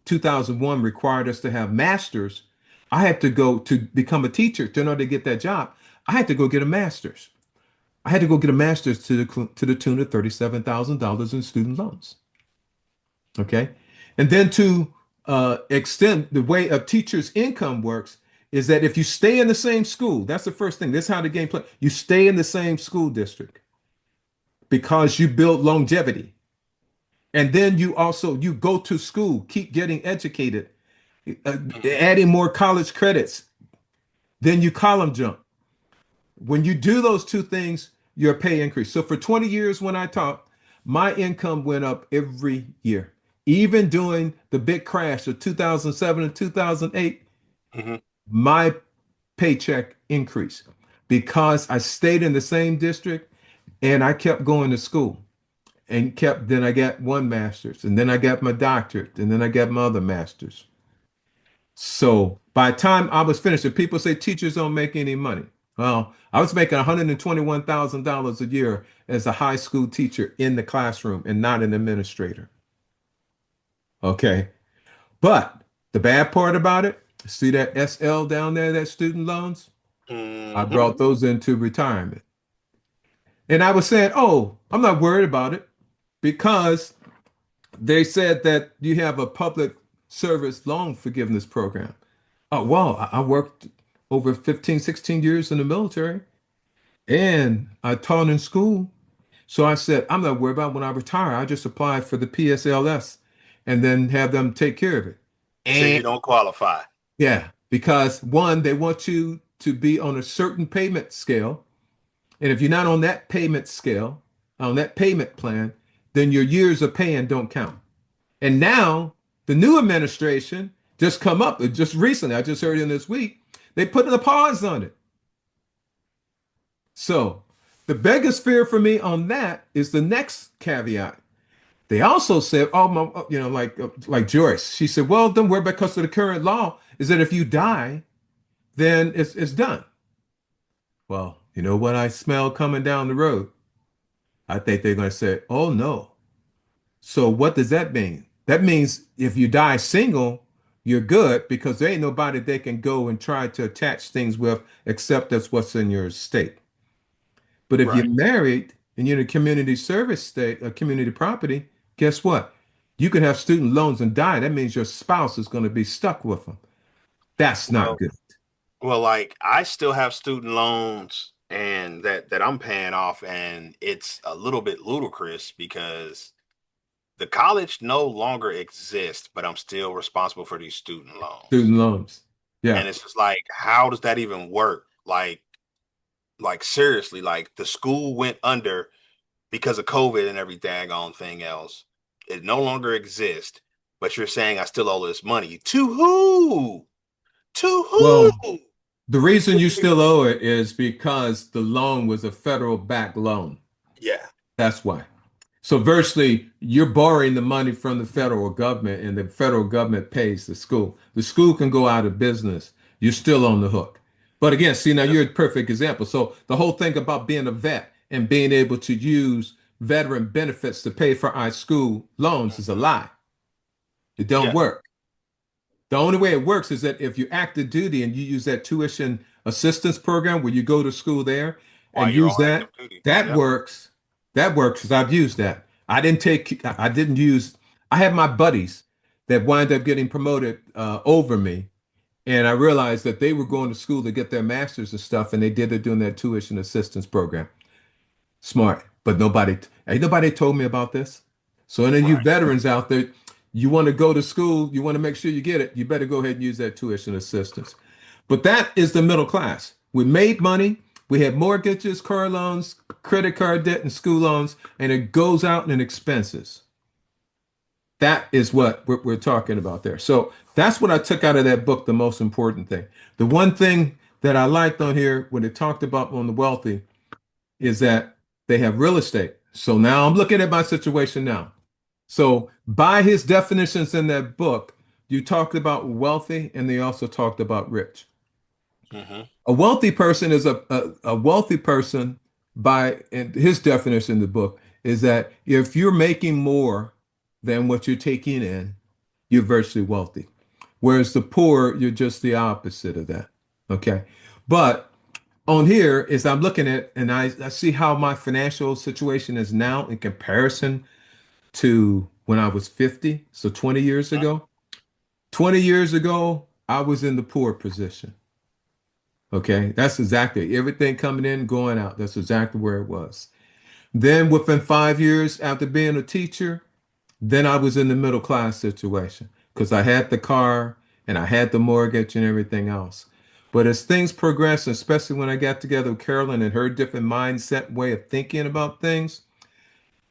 2001 required us to have masters, I had to go to become a teacher in order to get that job. I had to go get a master's. I had to go get a master's to the tune of $37,000 in student loans. Okay. And then to extend the way a teacher's income works is that if you stay in the same school, that's the first thing. This is how the game plays. You stay in the same school district. because you build longevity. And then you go to school, keep getting educated, adding more college credits. Then you column jump. When you do those two things, your pay increase. So for 20 years when I taught, my income went up every year. Even during the big crash of 2007 and 2008, Hmm. my paycheck increased because I stayed in the same district and I kept going to school and kept, then I got one master's and then I got my doctorate and then I got my other master's. So by the time I was finished, and people say teachers don't make any money. Well, I was making $121,000 a year as a high school teacher in the classroom and not an administrator. Okay. But the bad part about it, see that SL down there, that student loans? I Hmm. brought those into retirement. And I was saying, oh, I'm not worried about it because they said that you have a public service loan forgiveness program. Oh, wow. I worked over 15, 16 years in the military and I taught in school. So I said, I'm not worried about when I retire. I just apply for the PSLS and then have them take care of it. So And you don't qualify. yeah, because one, they want you to be on a certain payment scale. And if you're not on that payment scale, on that payment plan, then your years of paying don't count. And now the new administration just come up, just recently, I just heard in this week, they put a pause on it. So the biggest fear for me on that is the next caveat. They also said, oh my, like Joyce, she said, well, don't worry because of the current law is that if you die, then it's done. Well, you know what I smell coming down the road? I think they're going to say, oh no. So what does that mean? That means if you die single, you're good because there ain't nobody they can go and try to attach things with except that's what's in your estate. But if you're Right. married and you're in a community service state, a community property, guess what? You could have student loans and die. That means your spouse is going to be stuck with them. That's not Well, good. well, like I still have student loans and that I'm paying off, and it's a little bit ludicrous because the college no longer exists, but I'm still responsible for these student loans. Student loans. Yeah. And it's just like, how does that even work? Like seriously, like the school went under because of COVID and every daggone thing else. It no longer exists, but you're saying I still owe this money. To who? To Well, who? the reason you still owe it is because the loan was a federal backed loan. Yeah. That's why. So virtually, you're borrowing the money from the federal government, and the federal government pays the school. The school can go out of business. You're still on the hook. But again, see, now Yep. you're a perfect example. So the whole thing about being a vet and being able to use veteran benefits to pay for our school loans is a Mhm. lie. It don't Yeah. work. The only way it works is that if you active duty and you use that tuition assistance program where you go to school there While and you're use on active that, duty. that Yep. works. That works because I've used that. I didn't use, I had my buddies that wind up getting promoted over me. And I realized that they were going to school to get their masters and stuff, and they did it doing that tuition assistance program. Smart, but ain't nobody told me about this. So any of you Right. veterans out there, you want to go to school, you want to make sure you get it, you better go ahead and use that tuition assistance. But that is the middle class. We made money, we had mortgages, car loans, credit card debt, and school loans, and it goes out in expenses. That is what we're talking about there. So that's what I took out of that book, the most important thing. The one thing that I liked on here when it talked about on the wealthy is that they have real estate. So now I'm looking at my situation now. So by his definitions in that book, you talked about wealthy and they also talked about rich. Hmm. A wealthy person is a wealthy person by and his definition in the book is that if you're making more than what you're taking in, you're virtually wealthy. Whereas the poor, you're just the opposite of that. Okay. But on here is I'm looking at and I see how my financial situation is now in comparison to when I was 50, so 20 years ago. 20 years ago, I was in the poor position. Okay, that's exactly everything coming in, going out. That's exactly where it was. Then within 5 years after being a teacher, then I was in the middle class situation because I had the car and I had the mortgage and everything else. But as things progressed, especially when I got together with Carolyn and her different mindset way of thinking about things,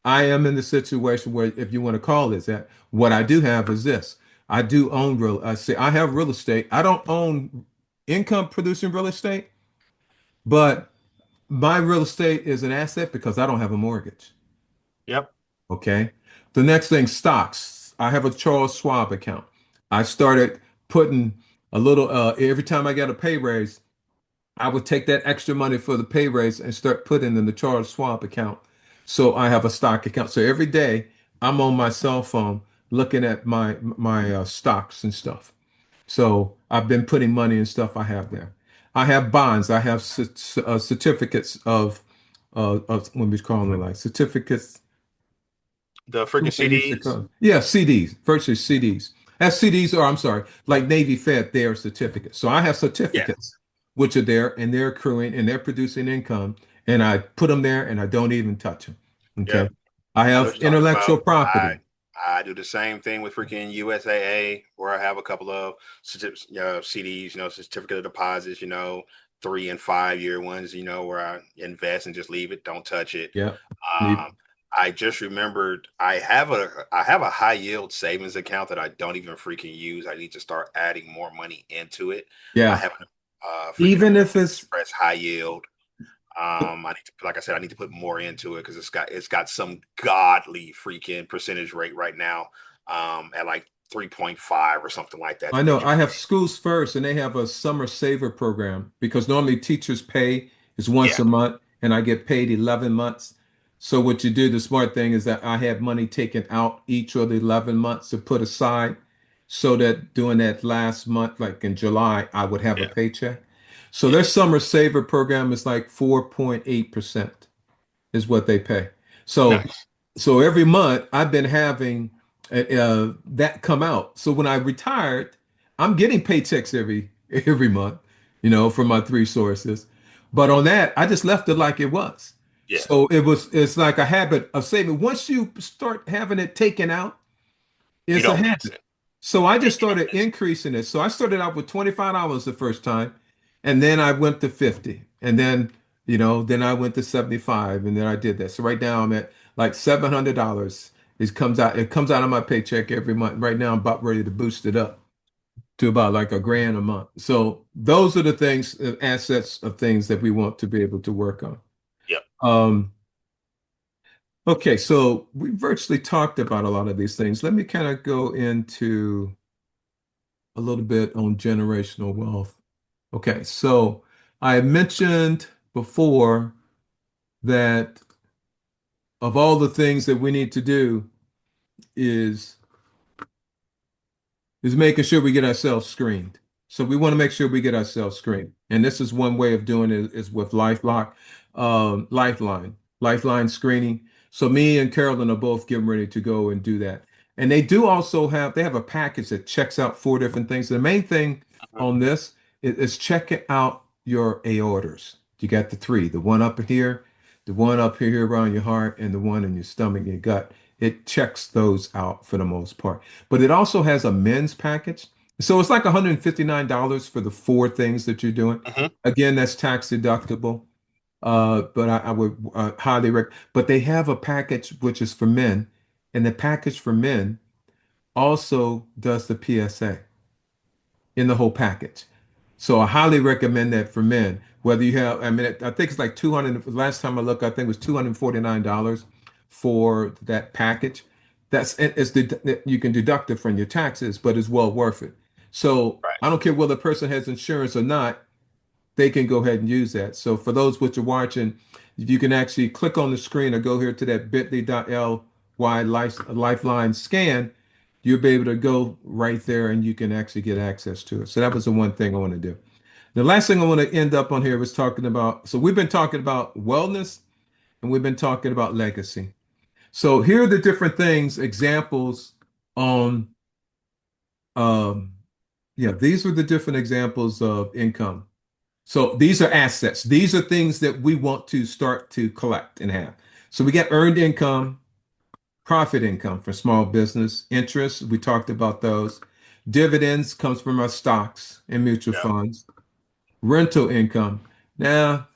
I am in the situation where, if you want to call this that, what I do have is this. I do own real. I say I have real estate. I don't own income producing real estate, but my real estate is an asset because I don't have a mortgage. Yep. Okay. The next thing, stocks. I have a Charles Schwab account. I started putting a little, every time I got a pay raise, I would take that extra money for the pay raise and start putting in the Charles Schwab account. So I have a stock account. So every day I'm on my cell phone looking at my stocks and stuff. So I've been putting money and stuff I have there. I have bonds. I have certificates of what we call them, like certificates. The freaking What they used to CDs. call yeah, CDs, virtually CDs. As CDs, or I'm sorry, like Navy Fed, they are certificates. So I have Yeah. certificates which are there and they're accruing and they're producing income, and I put them there and I don't even touch them. Okay. Yep. I I know what have you're talking intellectual about. property. I do the same thing with freaking USAA, where I have a couple of CDs, certificate of deposits, 3 and 5 year ones, where I invest and just leave it, don't touch it. Yeah. Um, I just remembered I have a high yield savings account that I don't even freaking use. I need to start adding more money into it. I Yeah. have freaking Even if American it's Express high yield. I need to, like I said, I need to put more into it because it's got some godly freaking percentage rate right now, at like 3.5 or something like that I they know give I have away. schools first and they have a summer saver program because normally teachers pay is once Yeah, a month and I get paid 11 months. So what you do, the smart thing is that I had money taken out each of the 11 months to put aside so that during that last month, like in July, I would have a yeah, paycheck. So yeah. their summer saver program is like 4.8% is what they pay. So Nice. so every month I've been having that come out. So when I retired, I'm getting paychecks every month, from my three sources. But on that, I just left it like it was. Yeah, So it's like a habit of saving. Once you start having it taken out, you it's a don't miss habit. it. So I Yeah, just you don't started miss it. increasing it. So I started out with $25 the first time, and then I went to 50. And then I went to 75, and then I did that. So right now I'm at like $700. It comes out of my paycheck every month. Right now I'm about ready to boost it up to about like a grand a month. So those are the things, assets of things that we want to be able to work on. Yep. Um, okay, so we virtually talked about a lot of these things. Let me kind of go into a little bit on generational wealth. Okay, so I mentioned before that of all the things that we need to do is is making sure we get ourselves screened. So we want to make sure we get ourselves screened. And this is one way of doing it is with Lifeline screening. So me and Carolyn are both getting ready to go and do that. And they have a package that checks out four different things. The main thing Mhm. on this is checking out your aortas. You got the three, the one up here, the one up here around your heart, and the one in your stomach, and your gut. It checks those out for the most part. But it also has a men's package. So it's like $159 for the four things that you're doing. Mhm. Again, that's tax deductible. But I would highly recommend. But they have a package which is for men, and the package for men also does the PSA in the whole package. So I highly recommend that for men. Whether you have, I mean, I think it's like 200. Last time I looked, I think it was $249 for that package. You can deduct it from your taxes, but it's well worth it. So Right. I don't care whether the person has insurance or not, they can go ahead and use that. So for those which are watching, if you can actually click on the screen or go here to that bit.ly lifeline scan, you'll be able to go right there and you can actually get access to it. So that was the one thing I want to do. The last thing I want to end up on here was talking about, so we've been talking about wellness and we've been talking about legacy. So here are the different things, examples on, um, yeah, these are the different examples of income. So these are assets. These are things that we want to start to collect and have. So we got earned income, profit income for small business, interest, we talked about those. Dividends comes from our stocks and mutual Yeah. funds. Rental income. Now,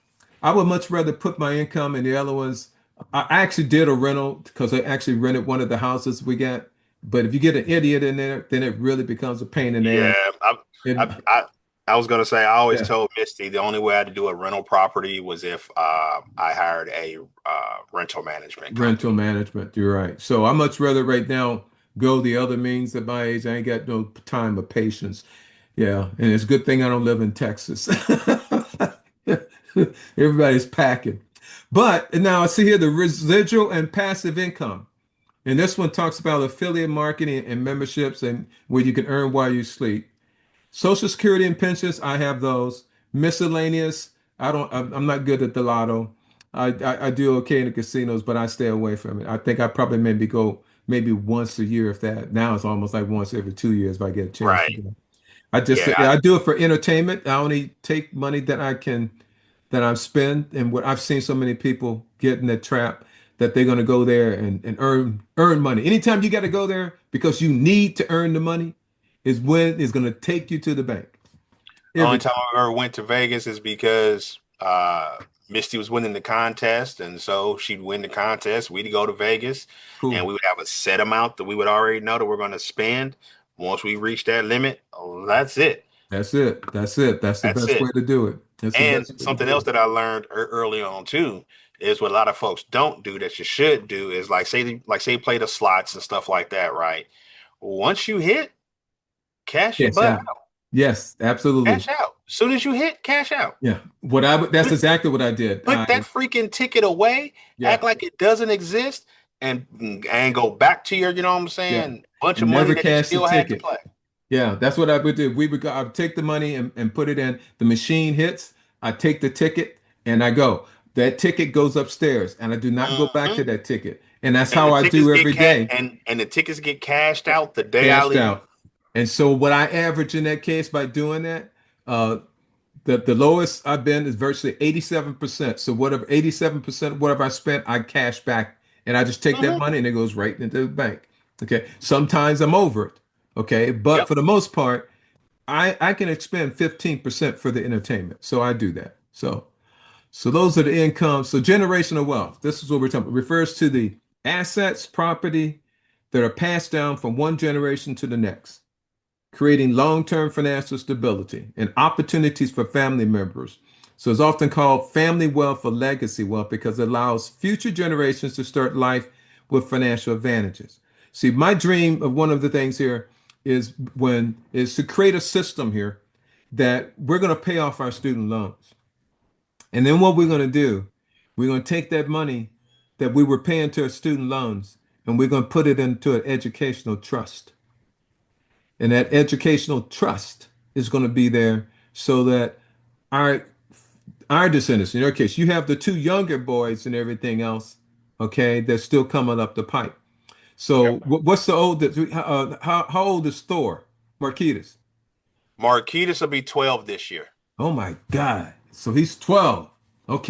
I would much rather put my income in the other ones. I actually did a rental because I actually rented one of the houses we got. But if you get an idiot in there, then it really becomes a pain in the Yeah. ass. I, It, I, I was gonna say I always yeah, told Misty the only way I had to do a rental property was if I hired a rental management rental company. management. You're right. So I much rather right now go the other means at my age. I ain't got no time or patience. Yeah, and it's a good thing I don't live in Texas. Everybody's packing. But now I see here the residual and passive income. And this one talks about affiliate marketing and memberships and where you can earn while you sleep. Social Security and pensions, I have those. Miscellaneous, I don't. I'm not good at the lotto. I do okay in the casinos, but I stay away from it. I think I probably maybe go maybe once a year if that. Now it's almost like once every 2 years if I get a chance to Right. go. I just Yeah. I do it for entertainment. I only take money that I can that I've spent and what I've seen so many people get in that trap that they're going to go there and earn money. Anytime you got to go there because you need to earn the money is when it's going to take you to the bank. The only Every time I ever went to Vegas is because Misty was winning the contest, and so she'd win the contest. We'd go to Vegas, and cool. we would have a set amount that we would already know that we're going to spend. Once we reach that limit, that's it. That's it. That's it. That's the That's best it. way to do it. That's the And best way to something do else it. that I learned early on too is what a lot of folks don't do that you should do is like say play the slots and stuff like that, right? Once you hit, cash your Yes, butt yeah. out. Yes, absolutely. Cash out. As soon as you hit, cash out. Yeah. That's exactly what I did. Put that freaking ticket away, Yeah, act like it doesn't exist, and go back to your, you know what I'm yeah. saying, bunch of And money never that you cash the still had to ticket. play. Yeah, that's what I would do. I would take the money and put it in. The machine hits. I take the ticket and I go. That ticket goes upstairs, and I do not go back Hmm. to that ticket. And that's And how the I tickets do get every cat day, and the tickets get cashed out the day I cashed leave. out. And so what I average in that case by doing that, uh, the lowest I've been is virtually 87%. So whatever 87% of whatever I spent, I cash back, and I just take that Hmm. money and it goes right into the bank. Okay. Sometimes I'm over it. Okay, but Yep. for the most part. I can expend 15% for the entertainment. So I do that. So those are the income. So generational wealth. This is what we're talking about. It refers to the assets, property that are passed down from one generation to the next, creating long-term financial stability and opportunities for family members. So it's often called family wealth or legacy wealth because it allows future generations to start life with financial advantages. See, my dream of one of the things here is to create a system here that we're going to pay off our student loans. And then what we're going to do, we're going to take that money that we were paying to our student loans and we're going to put it into an educational trust. And that educational trust is going to be there so that our our descendants, in your case, you have the two younger boys and everything else, okay, that's still coming up the pipe. So Yep. what's the oldest? How old is Thor? Marquitas. Marquitas will be 12 this year. Oh my God. So he's 12.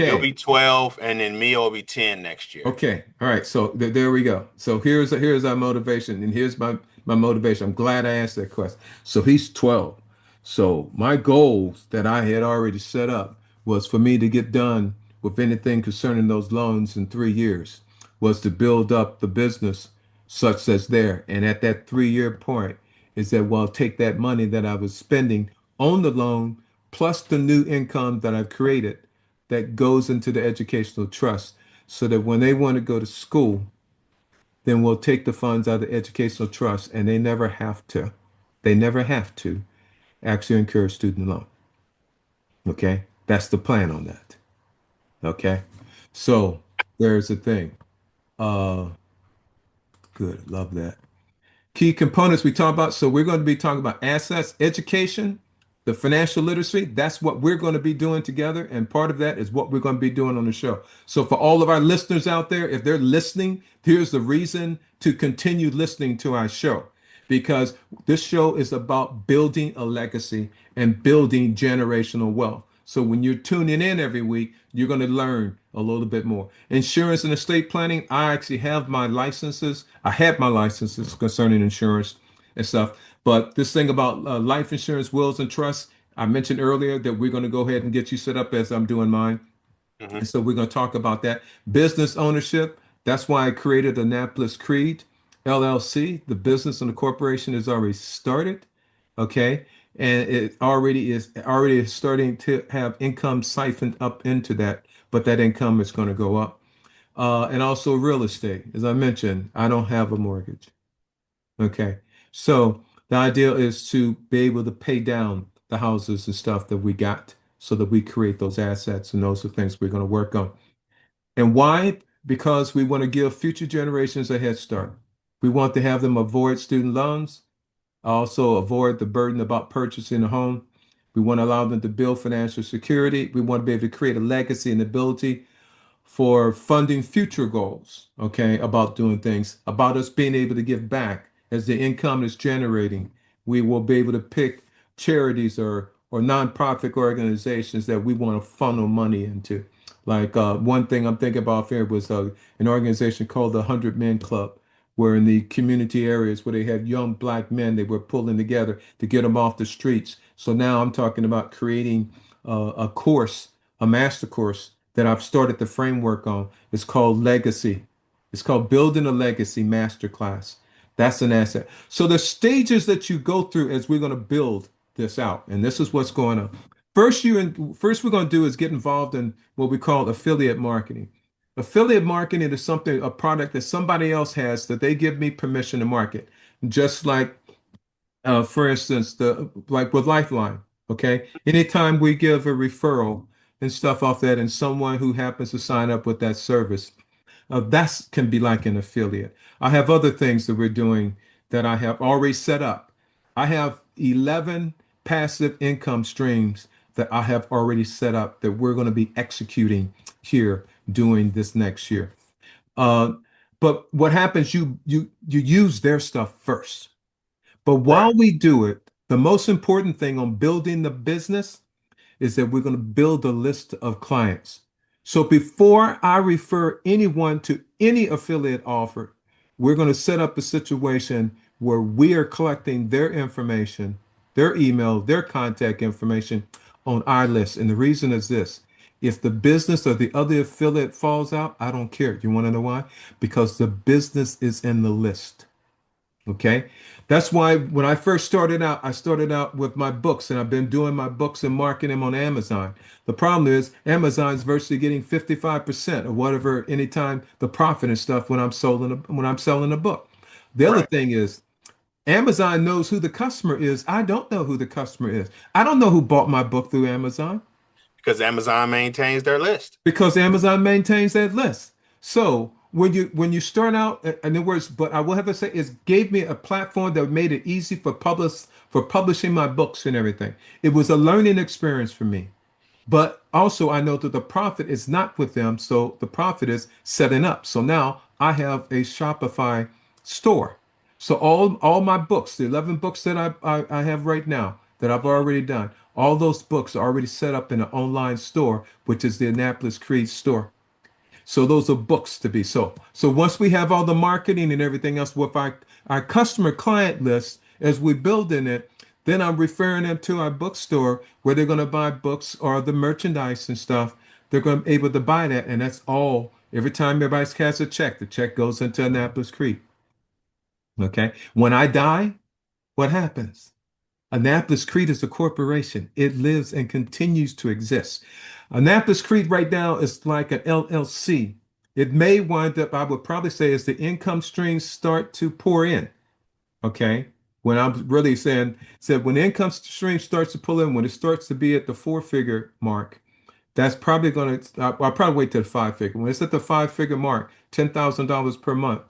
He'll Okay. be 12, and then Mia will be 10 next year. Okay. All right. So there we go. So here's our motivation, and here's my motivation. I'm glad I asked that question. So he's 12. So my goals that I had already set up was for me to get done with anything concerning those loans in 3 years, was to build up the business such that's there. And at that 3 year point is that well, take that money that I was spending on the loan plus the new income that I've created that goes into the educational trust so that when they want to go to school, then we'll take the funds out of the educational trust and they never have to actually incur student loan. Okay. That's the plan on that. Okay. So there's the thing. Uh, good. Love that. Key components we talk about. So we're going to be talking about assets, education, the financial literacy. That's what we're going to be doing together. And part of that is what we're going to be doing on the show. So for all of our listeners out there, if they're listening, here's the reason to continue listening to our show. Because this show is about building a legacy and building generational wealth. So when you're tuning in every week, you're going to learn a little bit more. Insurance and estate planning, I actually have my licenses. I had my licenses concerning insurance and stuff. But this thing about life insurance, wills, and trusts, I mentioned earlier that we're going to go ahead and get you set up as I'm doing mine. Hmm. And so we're going to talk about that. Business ownership, that's why I created Annapolis Creed LLC. The business and the corporation is already started. Okay. And it already is starting to have income siphoned up into that, but that income is going to go up. And also real estate. As I mentioned, I don't have a mortgage. Okay. So the idea is to be able to pay down the houses and stuff that we got so that we create those assets, and those are things we're going to work on. And why? Because we want to give future generations a head start. We want to have them avoid student loans, also avoid the burden about purchasing a home. We want to allow them to build financial security. We want to be able to create a legacy and ability for funding future goals, okay, about doing things, about us being able to give back as the income is generating. We will be able to pick charities or nonprofit organizations that we want to funnel money into. Like one thing I'm thinking about here was an organization called the 100 Men Club, where in the community areas where they had young black men, they were pulling together to get them off the streets. So now I'm talking about creating a course, a master course that I've started the framework on. It's called Legacy. It's called Building a Legacy Masterclass. That's an asset. So the stages that you go through as we're going to build this out, and this is what's going on. First we're going to do is get involved in what we call affiliate marketing. Affiliate marketing is something, a product that somebody else has that they give me permission to market. Just like for instance, the like with Lifeline, okay? Anytime we give a referral and stuff off that, and someone who happens to sign up with that service, that can be like an affiliate. I have other things that we're doing that I have already set up. I have 11 passive income streams that I have already set up that we're going to be executing here doing this next year. Uh, but what happens, you use their stuff first. But Right. while we do it, the most important thing on building the business is that we're going to build a list of clients. So before I refer anyone to any affiliate offer, we're going to set up a situation where we are collecting their information, their email, their contact information on our list. And the reason is this. If the business or the other affiliate falls out, I don't care. You want to know why? Because the business is in the list. Okay. That's why when I first started out, I started out with my books, and I've been doing my books and marketing them on Amazon. The problem is Amazon's virtually getting 55% of whatever anytime the profit and stuff when I'm selling a book. The other Right. thing is Amazon knows who the customer is. I don't know who the customer is. I don't know who bought my book through Amazon Because Amazon maintains their list. because Amazon maintains that list. So when you start out, in other words, but I will have to say, it gave me a platform that made it easy for publishing my books and everything. It was a learning experience for me. But also, I know that the profit is not with them, so the profit is setting up. So now I have a Shopify store. So all my books, the 11 books that I have right now that I've already done, all those books are already set up in an online store, which is the Annapolis Creed store. So those are books to be sold. So once we have all the marketing and everything else with our customer client list, as we build in it, then I'm referring them to our bookstore where they're going to buy books or the merchandise and stuff. They're going to be able to buy that. And that's all. Every time everybody has a check, the check goes into Annapolis Creek. Okay. When I die, what happens? Annapolis Creed is a corporation. It lives and continues to exist. Annapolis Creed right now is like an LLC. It may wind up, I would probably say, as the income streams start to pour in. Okay. When I'm really saying, said when the income stream starts to pull in, when it starts to be at the four-figure mark, that's probably going to, I'll probably wait till the five-figure. When it's at the five-figure mark, $10,000 per month,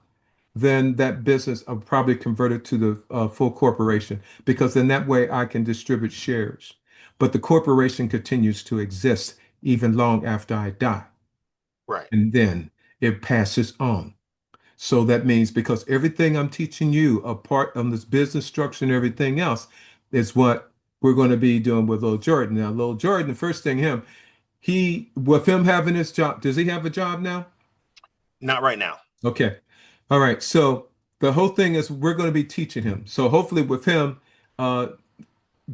then that business I'll probably convert it to the full corporation because then that way I can distribute shares. But the corporation continues to exist even long after I die. Right. And then it passes on. So that means because everything I'm teaching you, apart on this business structure and everything else, is what we're going to be doing with Lil Jordan. Now, Lil Jordan, the first thing him, with him having his job, does he have a job now? Not right now. Okay. All right. So the whole thing is we're going to be teaching him. So hopefully with him, uh,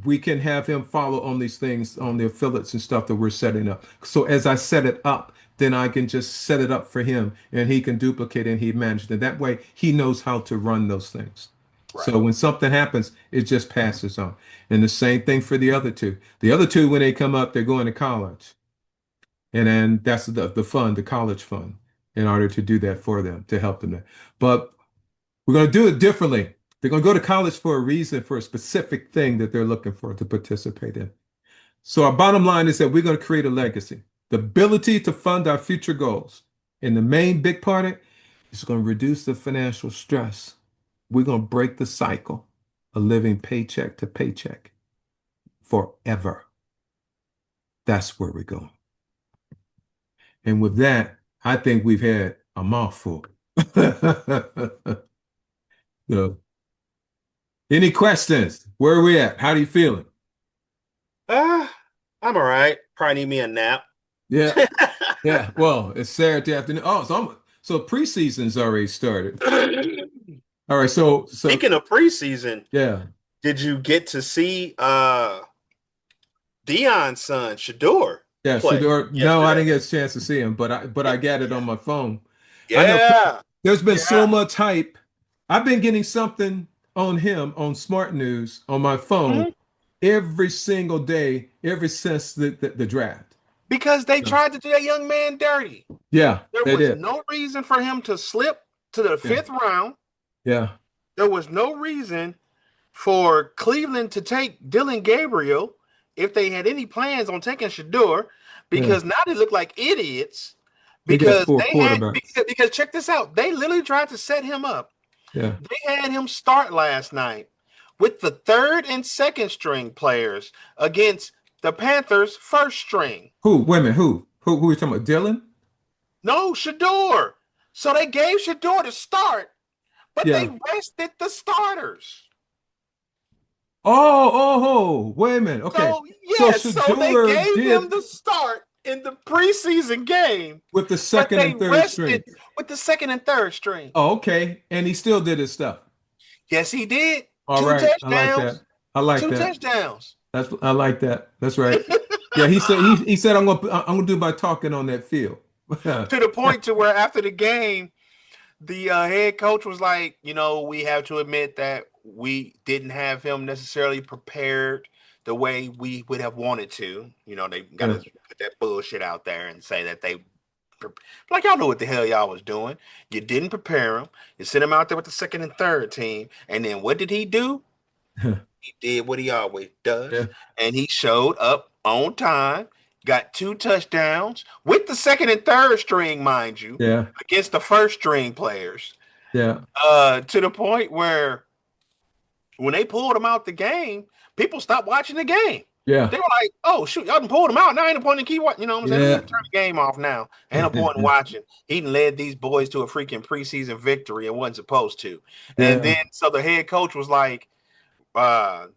we can have him follow on these things on the affiliates and stuff that we're setting up. So as I set it up, then I can just set it up for him and he can duplicate and he manages it. That way he knows how to run those things. Right. So when something happens, it just passes on. And the same thing for the other two. The other two, when they come up, they're going to college. And then that's the fund, the college fund, in order to do that for them, to help them there. But we're going to do it differently. They're going to go to college for a reason, for a specific thing that they're looking for to participate in. So our bottom line is that we're going to create a legacy, the ability to fund our future goals. And the main big part of it is going to reduce the financial stress. We're going to break the cycle of living paycheck to paycheck forever. That's where we're going. And with that, I think we've had a mouthful. So, any questions? Where are we at? How do you feeling? I'm all right. Probably need me a nap. Yeah, yeah. Well, it's Saturday afternoon. Oh, so preseason's already started. All right. So speaking of preseason, yeah. Did you get to see Dion's son, Shador? Yeah, play Shador. No, yesterday? I didn't get a chance to see him, but I got it on my phone. I know Yeah. there's been so Yeah. much hype. I've been getting something on him on Smart News on my phone every single day ever since the draft. Because they tried to do that young man dirty. Yeah, There they was did. no reason for him to slip to the fifth round. Yeah, There was no reason for Cleveland to take Dylan Gabriel if they had any plans on taking Shador, because now they look like idiots. they got Because four they had quarterbacks. because check this out. They literally tried to set him up. Yeah, They had him start last night with the third and second string players against the Panthers' first string. who? Wait a minute. Who are you talking about? Dylan? No, Shador. So they gave Shador the start, but Yeah. they rested the starters. Oh, wait a minute. Okay. So they Shador gave did him the start in the preseason game, with the but second they and third rested string. with the second and third string. Oh, okay. And he still did his stuff. Yes, he did. All Two right. I like touchdowns. that. I like Two that. touchdowns. I like that. That's right. Yeah, he said I'm gonna do my talking on that field. To the point to where after the game, the head coach was like, we have to admit that we didn't have him necessarily prepared the way we would have wanted to. They got to put that bullshit out there and say that they, like, y'all know what the hell y'all was doing. You didn't prepare him. You sent him out there with the second and third team. And then what did he do? He did what he always does. Yeah. And he showed up on time, got 2 touchdowns with the second and third string, mind you, Yeah. against the first string players. Yeah. To the point where when they pulled him out the game, people stopped watching the game. Yeah. They were like, oh, shoot, y'all done pulled him out. Now ain't no point in keep watching. You know what I'm saying? Yeah. Turn the game off now. Ain't no point in watching. He led these boys to a freaking preseason victory and wasn't supposed to. Yeah. And then, so the head coach was like,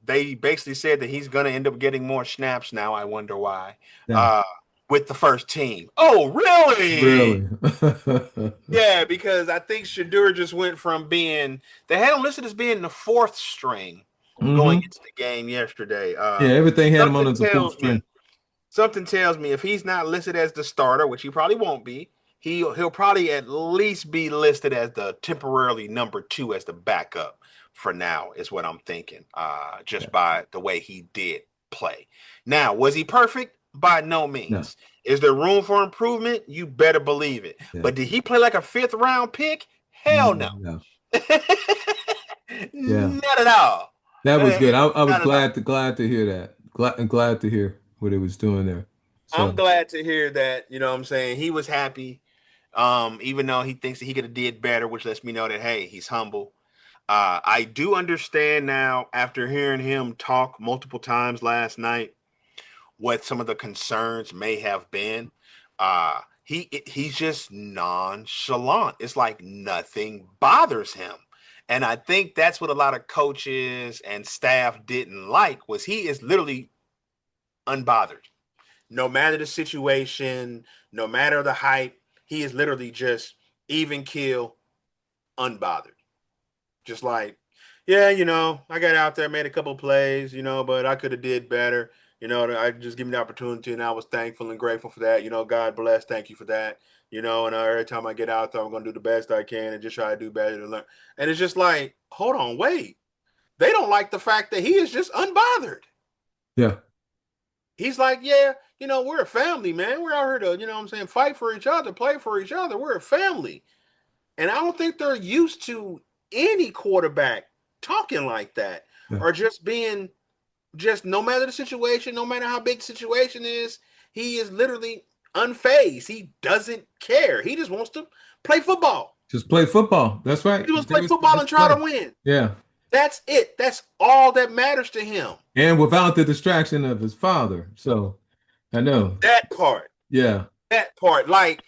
they basically said that he's going to end up getting more snaps now. I wonder why. Yeah. With the first team. Oh, really? Really? Yeah, because I think Shador just went from being, they had him listed as being the fourth string going into the game yesterday. Yeah, everything had him on the fourth string. Something tells me if he's not listed as the starter, which he probably won't be, he'll probably at least be listed as the temporarily number 2 as the backup for now, is what I'm thinking, just by the way he did play. Now, was he perfect? By no means. No. Is there room for improvement? You better believe it. Yeah. But did he play like a 5th round pick? Hell no. Not at all. That was good. I was glad to hear that. Glad to hear what he was doing there. So. I'm glad to hear that. You know what I'm saying? He was happy. Even though he thinks that he could have did better, which lets me know that, hey, he's humble. I do understand now, after hearing him talk multiple times last night, what some of the concerns may have been. He's just nonchalant. It's like nothing bothers him. And I think that's what a lot of coaches and staff didn't like, was he is literally unbothered. no matter the situation, no matter the hype, he is literally just even kill, unbothered. Just like, yeah, I got out there, made a couple plays, but I could have did better. I just give me the opportunity, and I was thankful and grateful for that. God bless, thank you for that. And every time I get out there, I'm gonna do the best I can and just try to do better to learn. And it's just like, hold on, wait. They don't like the fact that he is just unbothered. Yeah. He's like, yeah, we're a family, man. We're out here to, what I'm saying, fight for each other, play for each other. We're a family. And I don't think they're used to any quarterback talking like that, Yeah. or just being just, no matter the situation, no matter how big the situation is, he is literally unfazed. He doesn't care. He just wants to play football. Just play football. That's right. He wants to play football and try to win. Yeah. That's it. That's all that matters to him. And without the distraction of his father. So I know. That part. Yeah. That part. Like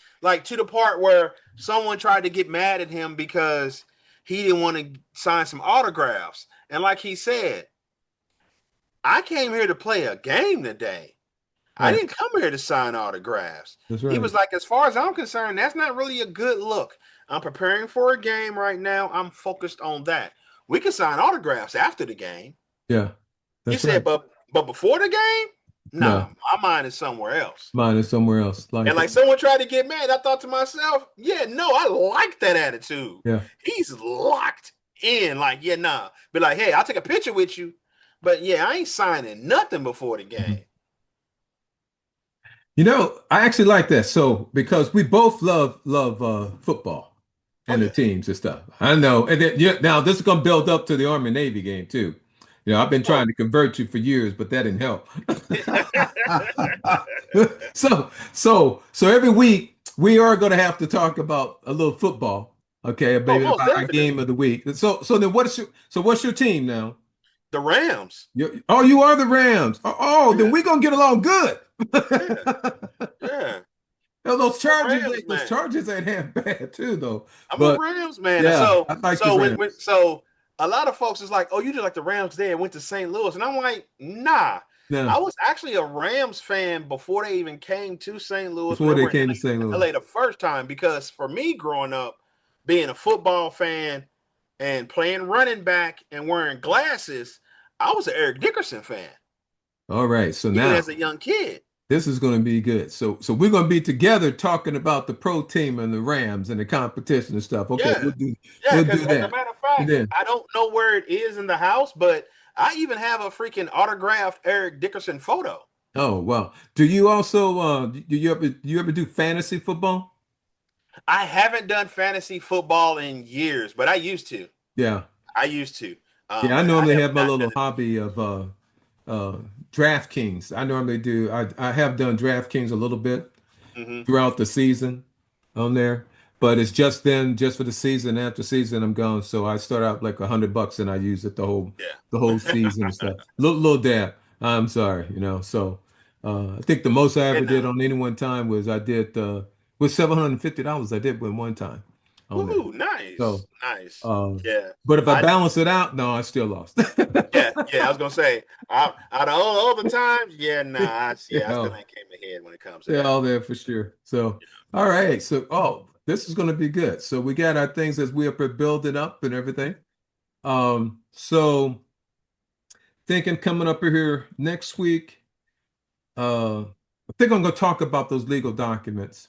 to the part where someone tried to get mad at him because he didn't want to sign some autographs. And like he said, I came here to play a game today. Right. I didn't come here to sign autographs. That's right. He was like, as far as I'm concerned, that's not really a good look. I'm preparing for a game right now. I'm focused on that. We can sign autographs after the game. Yeah. He said, but before the game, no, my mind is somewhere else. Mine is somewhere else. Like someone tried to get mad. I thought to myself, yeah, no, I like that attitude. Yeah. He's locked in. Like, yeah, nah. Be like, hey, I'll take a picture with you. But yeah, I ain't signing nothing before the game. I actually like that. So because we both love football and the teams and stuff. I know. And then, now this is going to build up to the Army Navy game too. I've been trying to convert you for years, but that didn't help. So every week we are going to have to talk about a little football. Okay, maybe our game of the week. So then what's your team now? The Rams. You are the Rams. Then we're gonna get along good. Yeah. Those Chargers ain't half bad too, though. I'm a Rams man. Yeah, so a lot of folks is like, oh, you just like the Rams there and went to St. Louis. And I'm like, nah. I was actually a Rams fan before they even came to St. Louis. Before they came to St. Louis. LA the first time, because for me growing up, being a football fan and playing running back and wearing glasses, I was an Eric Dickerson fan. All right. So now, even as a young kid, this is going to be good. So we're going to be together talking about the pro team and the Rams and the competition and stuff. Okay. Yeah. We'll do that. As a matter of fact, I don't know where it is in the house, but I even have a freaking autographed Eric Dickerson photo. Oh, wow. Do you also do you ever do fantasy football? I haven't done fantasy football in years, but I used to. Yeah. I used to. I normally have my little hobby of DraftKings. I normally do. I have done DraftKings a little bit throughout the season on there, but it's just for the season. After season, I'm gone. So I start out like $100 and I use it the whole season and stuff. Little dab. I'm sorry, So I think the most I ever did on any one time was I did with $750. I did with one time. Ooh, nice. So, nice. Yeah. But if I balance it out, no, I still lost. yeah. I was gonna say, out of all the times, I still ain't came ahead when it comes to that. All there for sure. So, all right. So, this is gonna be good. So we got our things as we are building up and everything. So thinking coming up here next week, I think I'm gonna talk about those legal documents.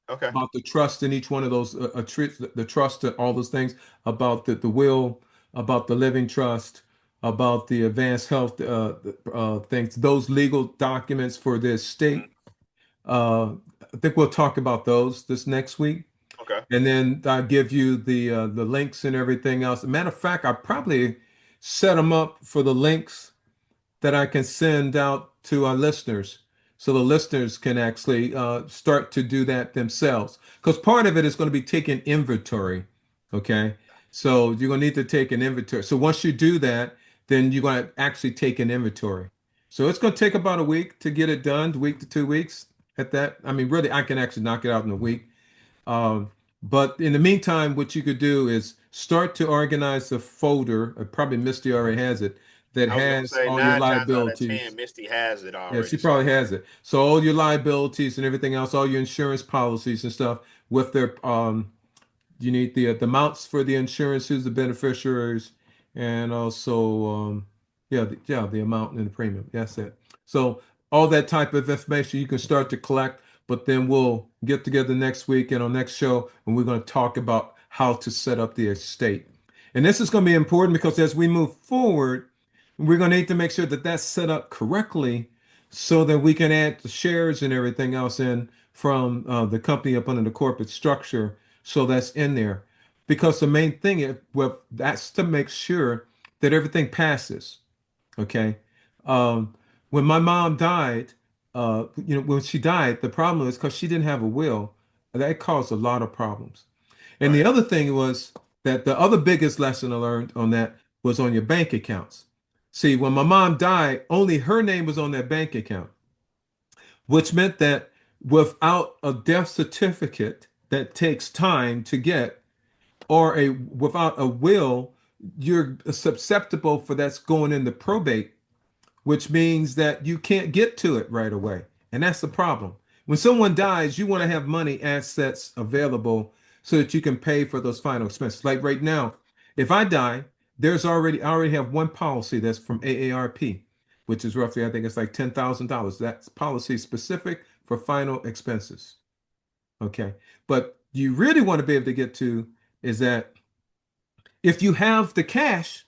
Okay. About the trust in each one of those, the trust and all those things, about the will, about the living trust, about the advanced health things, those legal documents for the estate. I think we'll talk about those this next week. Okay. And then I'll give you the links and everything else. Matter of fact, I probably set them up for the links that I can send out to our listeners. So the listeners can actually start to do that themselves. Because part of it is going to be taking inventory. Okay. So you're going to need to take an inventory. So once you do that, then you're going to actually take an inventory. So it's going to take about a week to get it done, week to 2 weeks at that. I mean, really, I can actually knock it out in a week. But in the meantime, what you could do is start to organize a folder. Probably Misty already has it. that I was gonna has say all your 9 times out of 10, liabilities. Misty has it Yeah, she already. So probably has it. So all your liabilities and everything else, all your insurance policies and stuff with their you need the amounts for the insurance, who's the beneficiaries, and also the amount and the premium. That's it. So all that type of information you can start to collect, but then we'll get together next week and on next show, and we're going to talk about how to set up the estate. And this is going to be important because as we move forward, we're going to need to make sure that that's set up correctly so that we can add the shares and everything else in from the company up under the corporate structure. So that's in there. Because the main thing is, well, that's to make sure that everything passes. Okay. Um, when my mom died, when she died, the problem was because she didn't have a will. That caused a lot of problems. And the right, other thing was that the other biggest lesson I learned on that was on your bank accounts. See, when my mom died, only her name was on that bank account, which meant that without a death certificate that takes time to get, or a without a will, you're susceptible for that's going into probate, which means that you can't get to it right away. And that's the problem. When someone dies, you want to have money assets available so that you can pay for those final expenses. Like right now, if I die, I already have one policy that's from AARP, which is roughly, I think it's like $10,000. That's policy specific for final expenses. Okay. But you really want to be able to get to is that if you have the cash,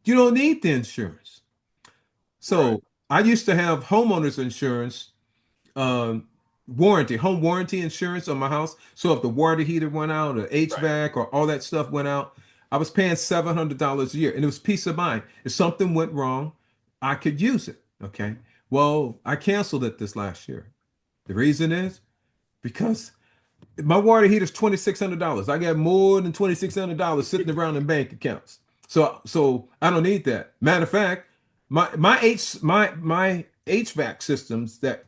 you don't need the insurance. right, So I used to have homeowners insurance, um, home warranty insurance on my house. So if the water heater went out, or right. HVAC, or all that stuff went out, I was paying $700 a year, and it was peace of mind. If something went wrong, I could use it. Okay. Well, I canceled it this last year. The reason is because my water heater is $2,600. I got more than $2,600 sitting around in bank accounts. So I don't need that. Matter of fact, my HVAC systems that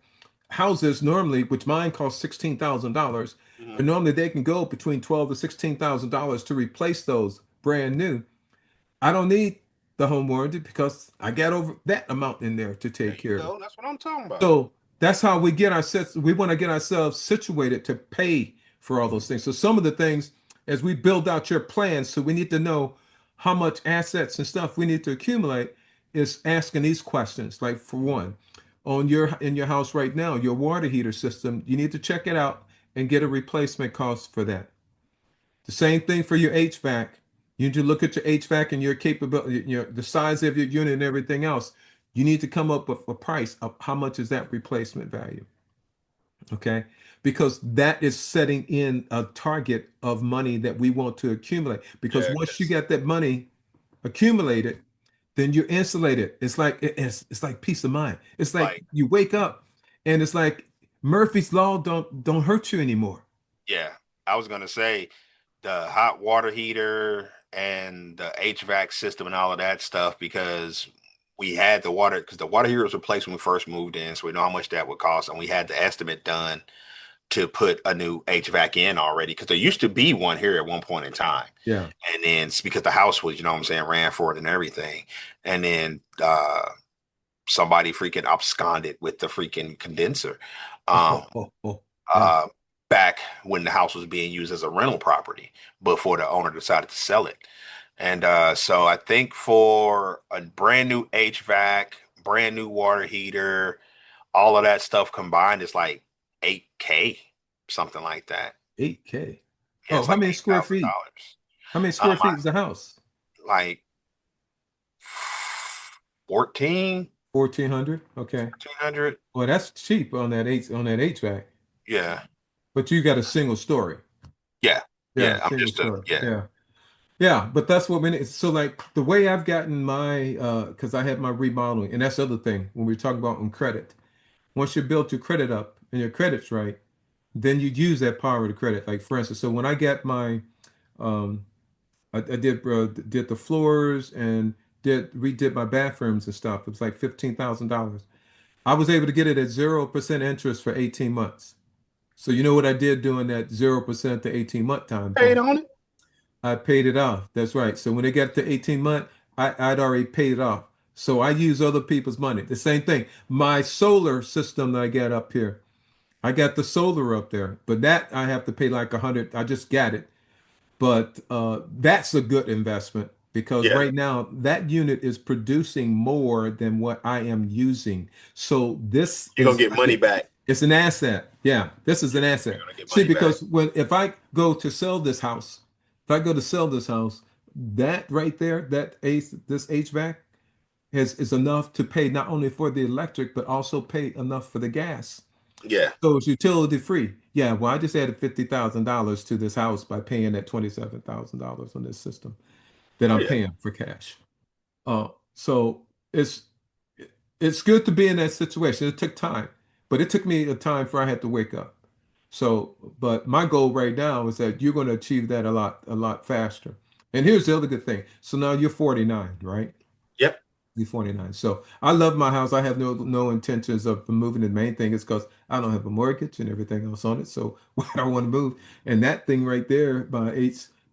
houses normally, which mine costs $16,000, Mhm. but normally they can go between $12,000 to $16,000 to replace those brand new. I don't need the home warranty because I got over that amount in there to There take you care of. go. That's what I'm talking about. So that's how we get ourselves, we want to get ourselves situated to pay for all those things. So some of the things, as we build out your plans, so we need to know how much assets and stuff we need to accumulate, is asking these questions. Like for one, in your house right now, your water heater system, you need to check it out and get a replacement cost for that. The same thing for your HVAC. You need to look at your HVAC and your capability, the size of your unit and everything else. You need to come up with a price of how much is that replacement value. Okay. Because that is setting in a target of money that we want to accumulate. Because Yeah, once you because get that money accumulated, then you're insulated. It's like it's like peace of mind. It's like like, you wake up and it's like Murphy's Law don't hurt you anymore. yeah, I was gonna say the hot water heater and the HVAC system and all of that stuff because we had the water because the water heater was replaced when we first moved in, so we know how much that would cost, and we had the estimate done to put a new HVAC in already because there used to be one here at one point in time. Yeah. And then it's because the house was, you know what I'm saying, ran for it and everything. And then somebody freaking absconded with the freaking condenser. Um, Oh. Yeah. uh, back when the house was being used as a rental property before the owner decided to sell it. And so I think for a brand new HVAC, brand new water heater, all of that stuff combined is like 8K, something like that. 8K. Yeah, Oh, it's how like many square feet? $8,000. How many square I feet is the house? like 14, 1,400. Okay. 1,400. Well, that's cheap on that HVAC. Yeah. But you got a single story. Yeah. Yeah, Yeah. I'm single just a, story. yeah. Yeah. Yeah, but that's what we need. So like the way I've gotten my because I had my remodeling, and that's the other thing when we're talking about on credit. Once you build your credit up and your credit's right, then you use that power of the credit. Like for instance, so when I got my um I did the floors and did redid my bathrooms and stuff. It was like $15,000. I was able to get it at 0% interest for 18 months. So you know what I did during that 0% to 18-month time Paid frame? on it. I paid it off. That's right. So when it got to 18 month, I'd already paid it off. So I use other people's money. The same thing. My solar system that I got up here, I got the solar up there, but that I have to pay like 100. I just got it. But that's a good investment because Yeah, right now that unit is producing more than what I am using. So this you're gonna is get money back. it's an asset. Yeah, this is an You're asset. gonna get See, money back. because when if I go to sell this house, if I go to sell this house, that right there, this HVAC is enough to pay not only for the electric, but also pay enough for the gas. Yeah, So it's utility free. Yeah, well, I just added $50,000 to this house by paying that $27,000 on this system that oh I'm yeah, paying for cash. So it's good to be in that situation. It took time, but it took me a time for I had to wake up. So, but my goal right now is that you're going to achieve that a lot faster. And here's the other good thing. So now you're 49, right? yep, You're 49. So I love my house. I have no intentions of moving. The main thing is because I don't have a mortgage and everything else on it. So why do I want to move? And that thing right there,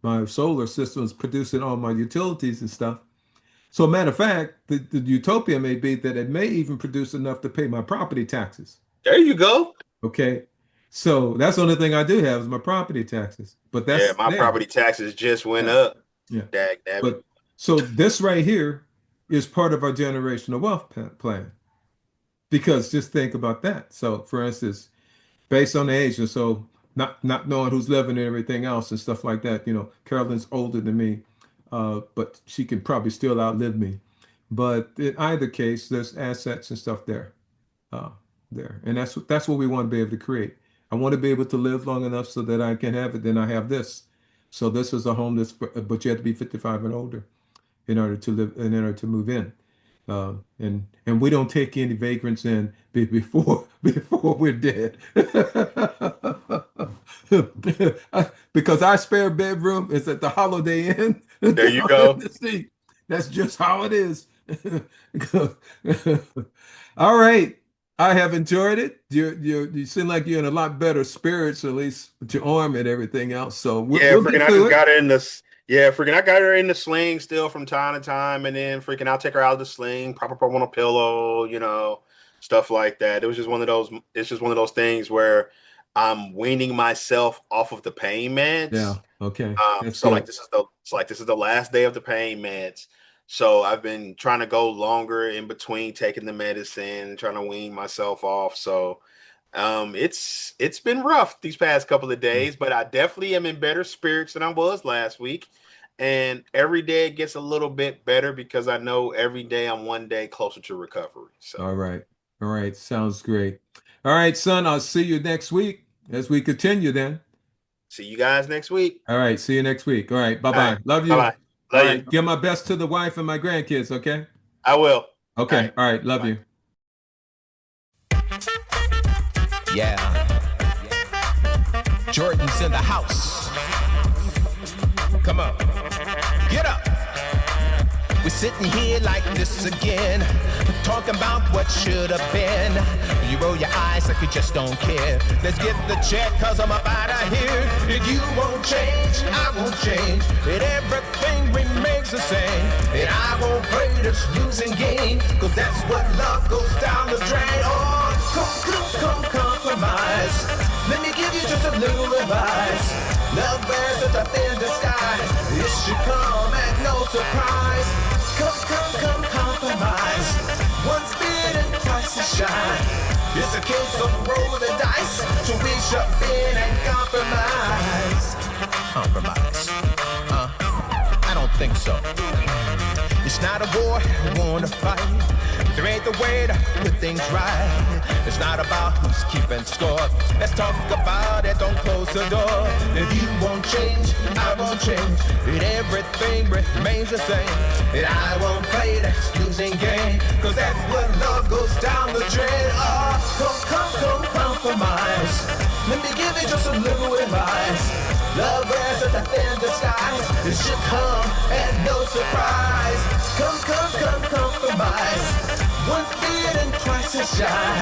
my solar system is producing all my utilities and stuff. So, matter of fact, the utopia may be that it may even produce enough to pay my property taxes. there you go. Okay. So that's the only thing I do have is my property taxes. But Yeah, that's my there. property taxes just went Yeah. up. Yeah. Dag nabbit. But so this right here is part of our generational wealth plan. Because just think about that. So for instance, based on the age, and so not knowing who's living and everything else and stuff like that, Carolyn's older than me, but she can probably still outlive me. But in either case, there's assets and stuff uh, and that's what we want to be able to create. I want to be able to live long enough so that I can have it. Then I have this. So this is a home but you have to be 55 and older in order to live, in order to move in. And we don't take any vagrants in before we're dead. Because our spare bedroom is at the Holiday Inn. There you go. See, that's just how it is. All right. I have enjoyed it. You seem like you're in a lot better spirits, at least with your arm and everything else. So Yeah, we'll freaking, get I through just it. got her in this. Yeah, freaking, I got her in the sling still from time to time, and then freaking, I'll take her out of the sling, prop her up on a pillow, stuff like that. It was just one of those. It's just one of those things where I'm weaning myself off of the pain meds. Yeah. Okay. That's So like good. this is the last day of the pain meds. So I've been trying to go longer in between taking the medicine, trying to wean myself off. So it's been rough these past couple of days, but I definitely am in better spirits than I was last week. And every day it gets a little bit better because I know every day I'm one day closer to recovery. So All right. All right. Sounds great. All right, son. I'll see you next week as we continue then. see you guys next week. All right. See you next week. All right. All right. Bye-bye. Love Bye you. bye. All Love you. right. Give my best to the wife and my grandkids, okay? I will. All Okay. right. All right. Love Bye. you. Yeah. Jordan's in the house. Come on. Get up. We're sitting here like this again, talking about what should have been. You roll your eyes like you just don't care. Let's get the check, cause I'm up out of here. If you won't change, I won't change. And everything remains the same. And I won't play this losing game, cause that's what love goes down the drain. Oh, come compromise. Let me give you just a little advice. Love wears such a thin disguise. It should come at no surprise. Come compromise. Once bitten, twice as shy. It's a case of roll the dice. So reach up in and compromise. Compromise? I don't think so. It's not a war, we want to fight. There ain't the way to put things right. It's not about who's keeping score. Let's talk about it, don't close the door. If you won't change, I won't change. And everything remains the same. And I won't play this losing game, cause that's what love goes down the drain. Oh, come compromise. Let me give you just a little advice. Love wears such a thin disguise. It should come at no surprise. Come compromise. Once bitten, twice as shy.